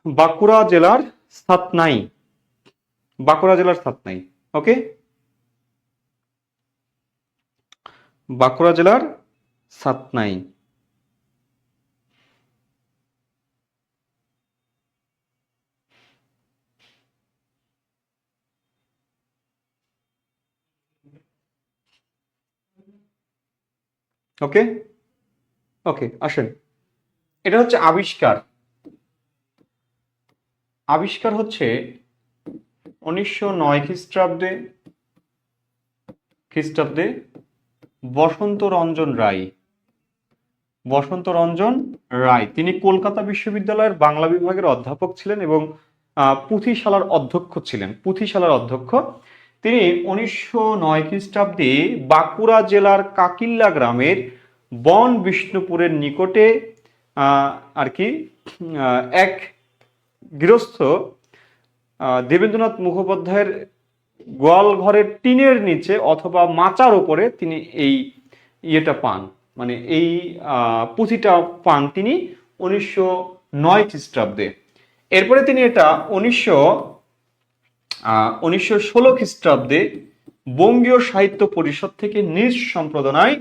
বাঁকুড়া জেলার সাতনাই, বাঁকুড়া জেলার সাতনাই। ওকে, বাঁকুড়া জেলার সাতনাই। ওকে ওকে, আসেন, এটা হচ্ছে আবিষ্কার। আবিষ্কার হচ্ছে 1909 খ্রিস্টাব্দে বসন্ত রঞ্জন রায়, বসন্ত রঞ্জন রায়। তিনি কলকাতা বিশ্ববিদ্যালয়ের বাংলা বিভাগের অধ্যাপক ছিলেন এবং পুঁথিশালার অধ্যক্ষ ছিলেন, পুঁথিশালার অধ্যক্ষ। তিনি 1909 খ্রিস্টাব্দে বাঁকুড়া জেলার কাকিল্লা গ্রামের বন বিষ্ণুপুরের নিকটে আর কি এক গৃহস্থ দেবেন্দ্রনাথ মুখোপাধ্যায়ের গোয়াল ঘরের টিনের নিচে অথবা মাচার উপরে তিনি এই ইয়েটা পান, মানে এই পুঁথিটা পান তিনি 1909 খ্রিস্টাব্দে। এরপরে তিনি এটা 1916 খ্রিস্টাব্দে বঙ্গীয় সাহিত্য পরিষদ থেকে নিজ সম্পাদনায়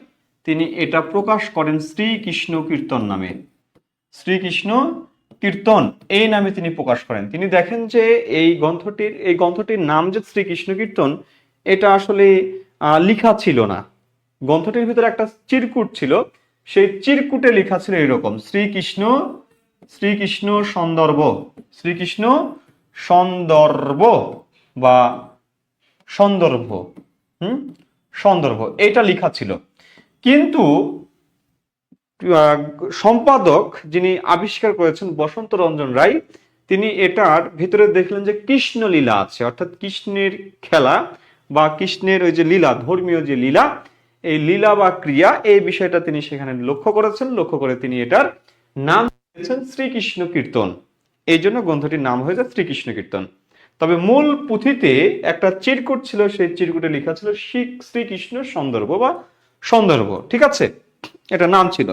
তিনি এটা প্রকাশ করেন শ্রীকৃষ্ণ কীর্তন নামে। শ্রীকৃষ্ণ কীর্তন এই নামে তিনি প্রকাশ করেন। তিনি দেখেন যে এই গ্রন্থটির নাম যে শ্রীকৃষ্ণ কীর্তন, এটা আসলে লিখা ছিল না। গ্রন্থটির ভিতরে একটা চিরকুট ছিল, সেই চিরকুটে লেখা ছিল এরকম শ্রীকৃষ্ণ, শ্রীকৃষ্ণ সন্দর্ভ, শ্রীকৃষ্ণ সন্দর্ভ বা সন্দর্ভ, সন্দর্ভ এটা লেখা ছিল। কিন্তু সম্পাদক যিনি আবিষ্কার করেছেন বসন্ত রঞ্জন রায়, তিনি এটার ভিতরে দেখলেন যে কৃষ্ণ লীলা আছে, অর্থাৎ কৃষ্ণের খেলা বা কৃষ্ণের ওই যে লীলা, ধর্মীয় যে লীলা, এই লীলা বা ক্রিয়া, এই বিষয়টা তিনি সেখানে লক্ষ্য করেছেন। লক্ষ্য করে তিনি এটার নাম দিয়েছেন শ্রীকৃষ্ণ কীর্তন। এই জন্য গ্রন্থটির নাম হয়েছে শ্রীকৃষ্ণ কীর্তন। তবে মূল পুঁথিতে একটা চিরকুট ছিল, সেই চিরকুটে লেখা ছিল শ্রীকৃষ্ণ সন্দর্ভ বা সন্দর্ভ, ঠিক আছে, এটা নাম ছিল।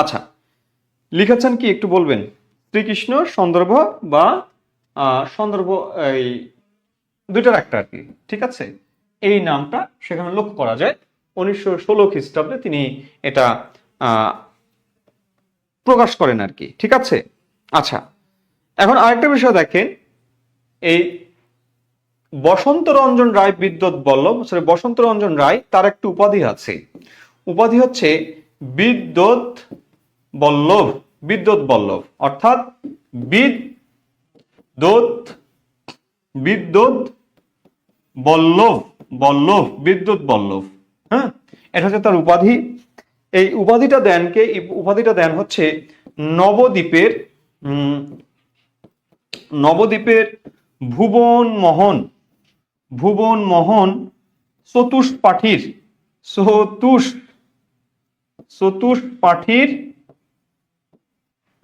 আচ্ছা, লিখেছেন কি একটু বলবেন? শ্রীকৃষ্ণ সন্দর্ভ বা সন্দর্ভ, এই দুইটার একটা আর কি, ঠিক আছে। এই নামটা সেখানে লক্ষ্য করা যায়। 1916 খ্রিস্টাব্দে তিনি এটা প্রকাশ করেন আর কি, ঠিক আছে। আচ্ছা, এখন আরেকটা বিষয় দেখেন, এই বসন্ত রঞ্জন রায় বিদ্যুৎ বল্লভ, বসন্ত রঞ্জন রায় তার একটি উপাধি আছে, উপাধি হচ্ছে বিদ্যুৎ বল্লভ, বিদ্যুৎ বল্লভ, অর্থাৎ বিদ্যুৎ বল্লভ, বল্লভ, বিদ্যুৎ বল্লভ। হ্যাঁ, এটা হচ্ছে তার উপাধি। এই উপাধিটা দেন কে? উপাধিটা দেন হচ্ছে নবদ্বীপের ভুবন মোহন চতুষ্পাঠীর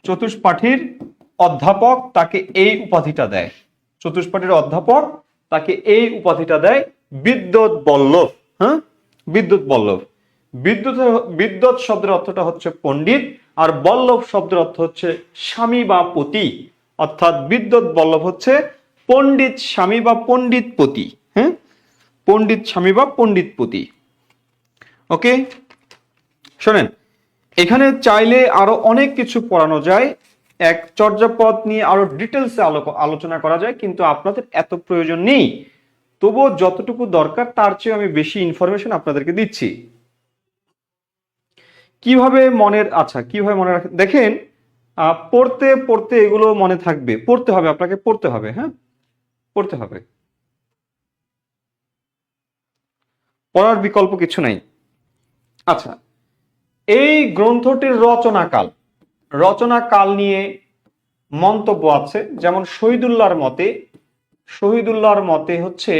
চতুষ্পাঠীর অধ্যাপক তাকে এই উপাধিটা দেয়। চতুষ্পাঠীর অধ্যাপক তাকে এই উপাধিটা দেয় বিদ্যুৎ বল্লভ। হ্যাঁ, বিদ্যুৎ বল্লভ। বিদ্যুৎ শব্দের অর্থটা হচ্ছে পণ্ডিত, আর বল্লভ শব্দের অর্থ হচ্ছে স্বামী বা পতি। অর্থাৎ বিদ্যুৎ বল্লভ হচ্ছে পণ্ডিত স্বামী বা পণ্ডিত পতি। হ্যাঁ, পণ্ডিত স্বামী বা পণ্ডিত পতি। ওকে, শোনেন, এখানে চাইলে আরো অনেক কিছু পড়ানো যায়, এক চর্যাপদ নিয়ে আরো ডিটেলসে আলোচনা করা যায়, কিন্তু আপনাদের এত প্রয়োজন নেই। তবুও যতটুকু দরকার তার চেয়ে আমি বেশি ইনফরমেশন আপনাদেরকে দিচ্ছি। কিভাবে মনে রাখেন দেখেন, পড়তে পড়তে এগুলো মনে থাকবে, পড়তে হবে, আপনাকে পড়তে হবে। হ্যাঁ, পড়তে হবে, পড়ার বিকল্প কিছু নাই। আচ্ছা, এই গ্রন্থটির রচনাকাল নিয়ে মন্তব্য আছে। যেমন শহীদুল্লাহর মতে হচ্ছে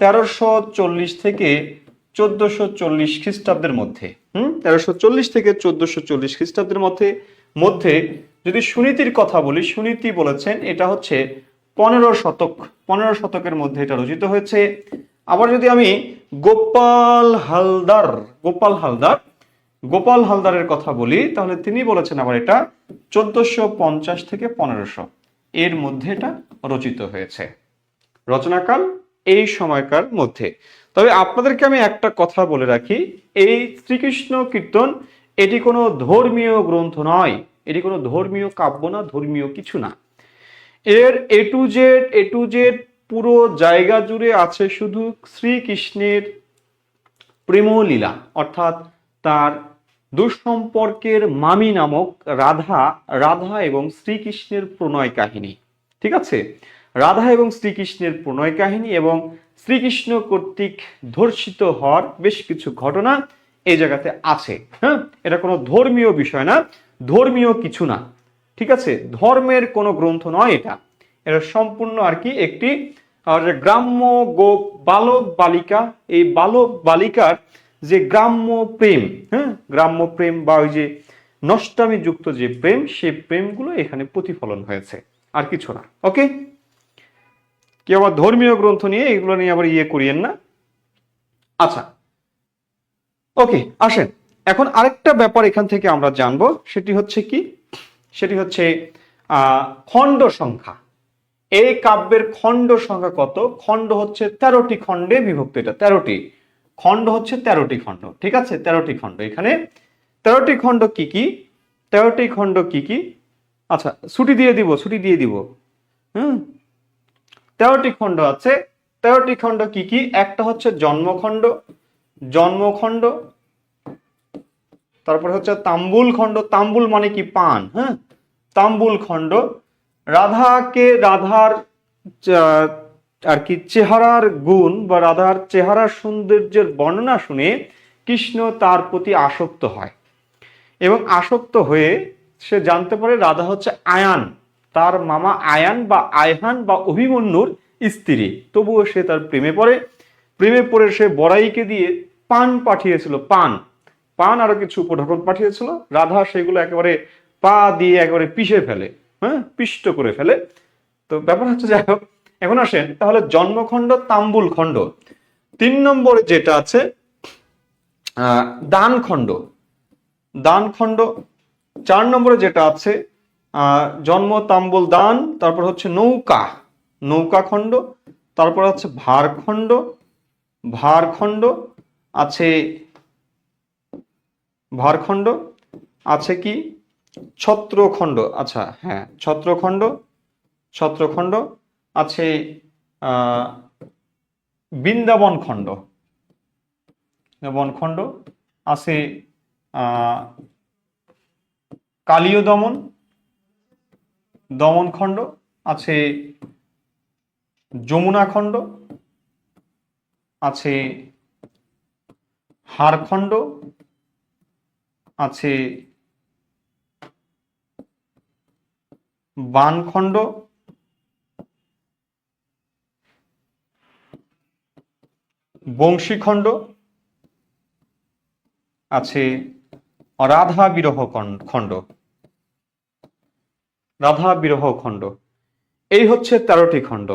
1340 থেকে 1440 খ্রিস্টাব্দের মধ্যে। 1340 থেকে 1440 খ্রিস্টাব্দের মধ্যে যদি সুনীতির কথা বলি, সুনীতি বলেছেন এটা হচ্ছে 15 শতকের মধ্যে এটা রচিত হয়েছে। আবার যদি আমি গোপাল হালদারের কথা বলি, তাহলে তিনি বলেছেন আবার এটা 1450 থেকে 1500 এর মধ্যে এটা রচিত হয়েছে। রচনাকাল এই সময়কার মধ্যে। তবে আপনাদেরকে আমি একটা কথা বলে রাখি, এই শ্রীকৃষ্ণ কীর্তন এটি কোনো ধর্মীয় গ্রন্থ নয়, এটি কোনো ধর্মীয় কাব্য না, ধর্মীয় কিছু না। এর এ টু জেড পুরো জায়গা জুড়ে আছে শুধু শ্রীকৃষ্ণের প্রেমলীলা, অর্থাৎ তার দুঃসম্পর্কের মামি নামক রাধা এবং শ্রীকৃষ্ণের প্রণয় কাহিনী। ঠিক আছে, রাধা এবং শ্রীকৃষ্ণের প্রণয় কাহিনী এবং শ্রীকৃষ্ণ কর্তৃক ধর্ষিত হওয়ার বেশ কিছু ঘটনা এই জায়গাতে আছে। হ্যাঁ, এটা কোনো ধর্মীয় বিষয় না, ধর্মীয় কিছু না। ঠিক আছে, ধর্মের কোনো গ্রন্থ নয় এটা সম্পূর্ণ আর কি একটি গ্রাম্য বালক বালিকা, এই বালক বালিকার যে গ্রাম্য প্রেম, হ্যাঁ, গ্রাম্য প্রেম বা ওই যে নষ্টামি যুক্ত যে প্রেম, সেই প্রেমগুলো এখানে প্রতিফলন হয়েছে, আর কিছু না। ওকে, কি আবার ধর্মীয় গ্রন্থ নিয়ে এগুলো নিয়ে আবার করিয়েন না। আচ্ছা, ওকে, আসেন এখন আরেকটা ব্যাপার এখান থেকে আমরা জানবো, সেটি হচ্ছে খণ্ড সংখ্যা। এই কাব্যের খণ্ড সংখ্যা কত? খণ্ড হচ্ছে 13টি খণ্ডে বিভক্ত। এটা 13টি খণ্ড হচ্ছে 13টি খণ্ড। ঠিক আছে, 13টি খণ্ড। এখানে 13টি খণ্ড কি কি? 13টি খণ্ড কি কি? আচ্ছা, ছুটি দিয়ে দিব 13টি খণ্ড আছে। 13টি খণ্ড কি কি? একটা হচ্ছে জন্মখণ্ড, তারপরে হচ্ছে তাম্বুল খণ্ড। তাম্বুল মানে কি? পান। হ্যাঁ, তাম্বুল খণ্ড। রাধার আর কি চেহারার গুণ বা রাধার চেহারার সৌন্দর্যের বর্ণনা শুনে কৃষ্ণ তার প্রতি আসক্ত হয়, এবং আসক্ত হয়ে সে জানতে পারে রাধা হচ্ছে আয়ান, তার মামা আয়ান বা আয়হান বা অভিমন্যুর স্ত্রী। তবুও সে তার প্রেমে পড়ে সে বড়াইকে দিয়ে পান পাঠিয়েছিল, পান আরো কিছু উপঢৌকন পাঠিয়েছিল। রাধা সেগুলো একেবারে পা দিয়ে একেবারে পিষে ফেলে, হ্যাঁ, পিষ্ট করে ফেলে। তো ব্যাপার হচ্ছে, যাই হোক, এখন আসেন তাহলে জন্মখণ্ড, তাম্বুল খণ্ড। 3 নম্বরে যেটা আছে দানখণ্ড। 4 নম্বরে যেটা আছে জন্ম, তাম্বুল, দান। তারপর হচ্ছে নৌকা খণ্ড। তারপর হচ্ছে ভারখণ্ড আছে। ভারখণ্ড আছে কি? ছত্রখণ্ড। আচ্ছা, হ্যাঁ, ছত্রখণ্ড আছে। বৃন্দাবন খণ্ড আছে। কালীয় দমন খণ্ড আছে। যমুনা খণ্ড আছে। হারখণ্ড আছে। বানখণ্ড, বংশীখণ্ড, আছে রাধা বিরহ খণ্ড। রাধা বিরহ খণ্ড, এই হচ্ছে 13টি খণ্ড।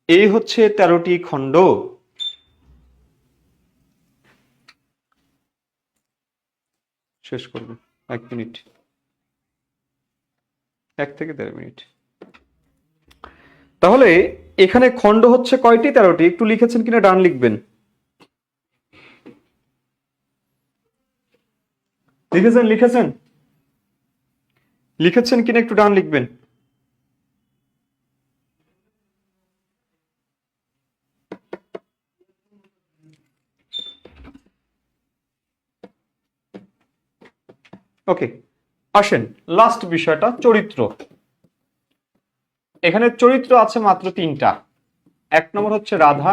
এই হচ্ছে 13টি খণ্ড। শেষ করবে 1 মিনিট, 1 থেকে 1.5 মিনিট। তাহলে এখানে খণ্ড হচ্ছে কয়টি? 13টি। একটু লিখেছেন কিনা ডান লিখবেন। লিখেছেন লিখেছেন লিখেছেন কিনা একটু ডান লিখবেন। ওকে, আসেন লাস্ট বিষয়টা, চরিত্র। এখানে চরিত্র আছে মাত্র 3টা। 1 নম্বর হচ্ছে রাধা,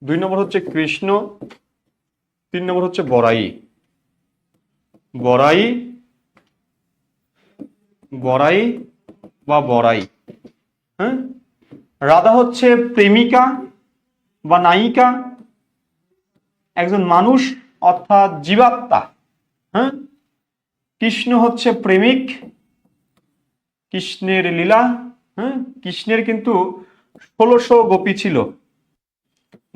2 নম্বর হচ্ছে কৃষ্ণ, 3 নম্বর হচ্ছে বরাই। বরাই বরাই বা বরাই, হ্যাঁ। রাধা হচ্ছে প্রেমিকা বা নায়িকা, একজন মানুষ অর্থাৎ জীবাত্মা, হ্যাঁ। কৃষ্ণ হচ্ছে প্রেমিক, কৃষ্ণের লীলা, হ্যাঁ। কৃষ্ণের কিন্তু 1600 গোপী ছিল।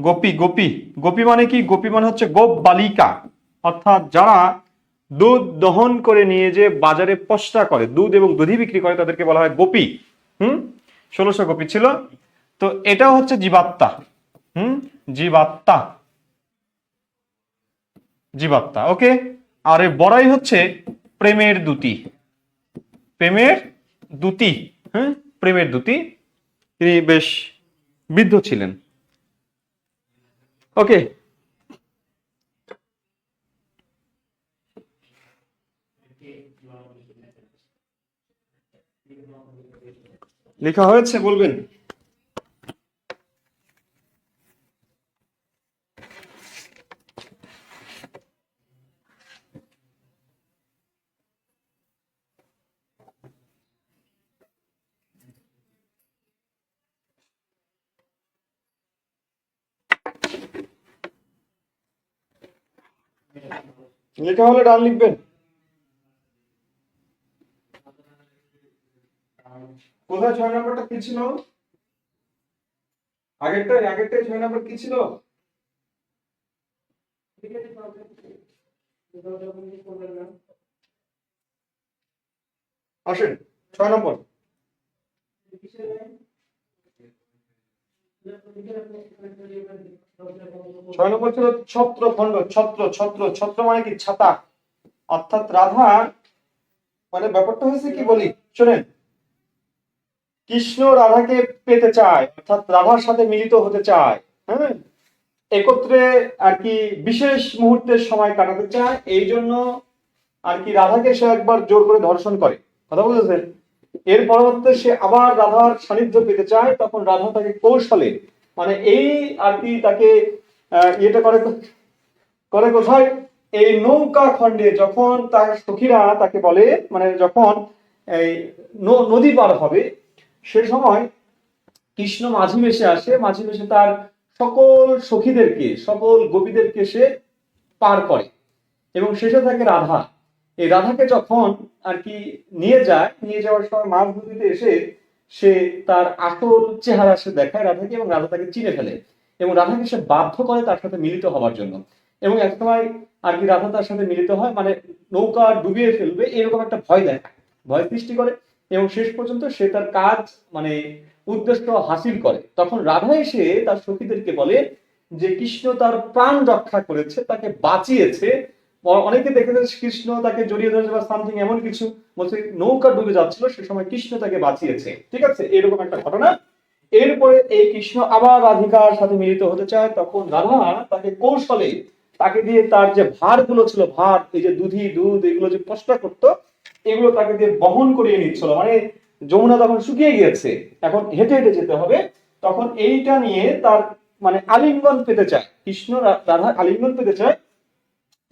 গোপী গোপী গোপী মানে কি? গোপী মানে হচ্ছে গোপ বালিকা, অর্থাৎ যারা দুধ দহন করে নিয়ে যে বাজারে পসরা করে, দুধ এবং দধি বিক্রি করে, তাদেরকে বলা হয় গোপী। 1600 গোপী ছিল। তো এটাও হচ্ছে জীবাত্মা, জীবাত্মা, জীবাত্মা। ওকে। আর এই বড়াই হচ্ছে প্রেমের দূতি, প্রেমের দূতি, হ্যাঁ, প্রেমের দূতি। তিনি বেশ বৃদ্ধ ছিলেন। ওকে, লেখা হয়েছে বলবেন? লেখা হলে ডান লিখবেন। কোথায় 6 নম্বরটা কি ছিল? আগেরটাই 6 নম্বর কি ছিল? আসেন 6 নম্বর। 6 নম্বর ছিল ছত্র খণ্ড। ছত্র ছত্র ছত্র মানে কি? ছাতা। অর্থাৎ রাধা, মানে ব্যাপারটা হয়েছে কি বলি শোনেন, কৃষ্ণ রাধাকে পেতে চায়, অর্থাৎ রাধার সাথে মিলিত হতে চায়, হ্যাঁ, একত্রে আর কি বিশেষ মুহূর্তের সময় কাটাতে চায়। এই জন্য আর কি রাধাকে সে একবার জোর করে ধর্ষণ করে, কথা বুঝেছেন? এর পরবর্তীতে সে আবার রাধার সান্নিধ্য পেতে চায়, তখন রাধা তাকে কৌশলে, মানে এই আর কি তাকে ইয়েটা করে করে কোথায়? এই নৌকা খণ্ডে, যখন তার সখীরা তাকে বলে, মানে যখন এই নদী পার হবে, সে সময় কৃষ্ণ মাঝি বেশে আসে, মাঝি বেশে তার সকল সখীদেরকে, সকল গোপীদেরকে সে পার করে, এবং শেষে থাকে রাধা। এই রাধাকে যখন আর কি নিয়ে যায়, নিয়ে যাওয়ার সময় মাঝ নদীতে এসে সে তার আসল চেহারা সে দেখায় রাধাকে, এবং রাধা তাকে চিনে ফেলে, এবং রাধাকে সে বাধ্য করে তার সাথে মিলিত হওয়ার জন্য। এবং এক সময় আর কি রাধা তার সাথে মিলিত হয়, মানে নৌকা ডুবিয়ে ফেলবে এরকম একটা ভয় দেখায়, ভয় সৃষ্টি করে, এবং শেষ পর্যন্ত সে তার কাজ, মানে উদ্দেশ্য হাসিল করে। তখন রাধা এসে তার সখীদেরকে বলে যে কৃষ্ণ তার প্রাণ রক্ষা করেছে, তাকে বাঁচিয়েছে। অনেকে দেখেছে কৃষ্ণ তাকে জড়িয়ে ধরেছে বা সামথিং এমন কিছু, বলছে নৌকা ডুবে যাচ্ছিল সে সময় কৃষ্ণ তাকে বাঁচিয়েছে, ঠিক আছে, এরকম একটা ঘটনা। এরপরে এই কৃষ্ণ আবার রাধিকার সাথে মিলিত হতে চায়, তখন রাধা তাকে কৌশলে, তাকে দিয়ে তার যে ভার গুলো ছিল, ভার, এই যে দুধ এগুলো যে পস্তা করতো, এগুলো তাকে দিয়ে বহন করিয়ে নিচ্ছিল। মানে যমুনা তখন শুকিয়ে গিয়েছে, এখন হেঁটে হেঁটে যেতে হবে, তখন এইটা নিয়ে তার মানে আলিঙ্গন পেতে চায়, কৃষ্ণ রাধা আলিঙ্গন পেতে চায়।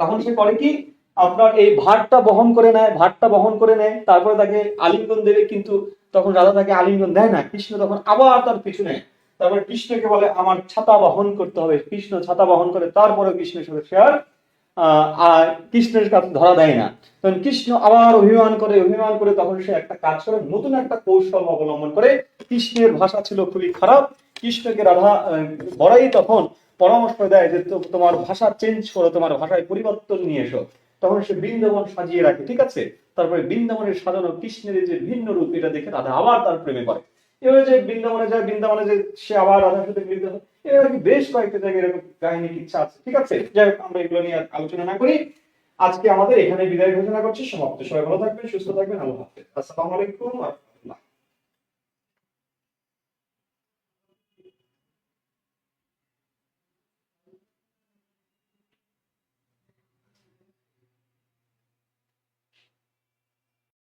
তখন সে করে কি, আপনার এই ভারটা বহন করে নেয়, ভারটা বহন করে নেয়, তারপরে তাকে আলিঙ্গন দেবে, কিন্তু তখন রাধা তাকে আলিঙ্গন দেয় না, কৃষ্ণ তখন আবার তার পিছু নেয়। তারপরে কৃষ্ণকে বলে আমার ছাতা বহন করতে হবে, কৃষ্ণ ছাতা বহন করে, তারপরে কৃষ্ণের সাথে সে আর আর কৃষ্ণের কাছে ধরা দেয় না। তখন কৃষ্ণ আবার অভিমান করে তখন সে একটা কাজ করে, নতুন একটা কৌশল অবলম্বন করে। কৃষ্ণের ভাষা ছিল খুবই খারাপ। কৃষ্ণকে রাধা বড়াই তখন পরামর্শ দেয় যে তোমার ভাষা চেঞ্জ করো, তোমার ভাষায় পরিবর্তন নিয়ে এসো। তখন সে বৃন্দাবন সাজিয়ে রাখে, ঠিক আছে। তারপরে বৃন্দাবনের সাজানো কৃষ্ণের যে ভিন্ন রূপ, এটা দেখে রাধা আবার তার প্রেমে পড়ে। এভাবে যে বৃন্দাবনে যে সে আবার রাধার সাথে মিলিত হয়, এবার কি বেশ কয়েকটা জায়গায় এরকম কাহিনী ইচ্ছা আছে, ঠিক আছে। যাই হোক, আমরা এগুলো নিয়ে আর আলোচনা না করি। আজকে আমাদের এখানে বিদায় ঘোষণা করছি, সমাপ্ত। সবাই ভালো থাকবেন, সুস্থ থাকবেন, আল্লাহ হাফেজ। আসসালামু আলাইকুম।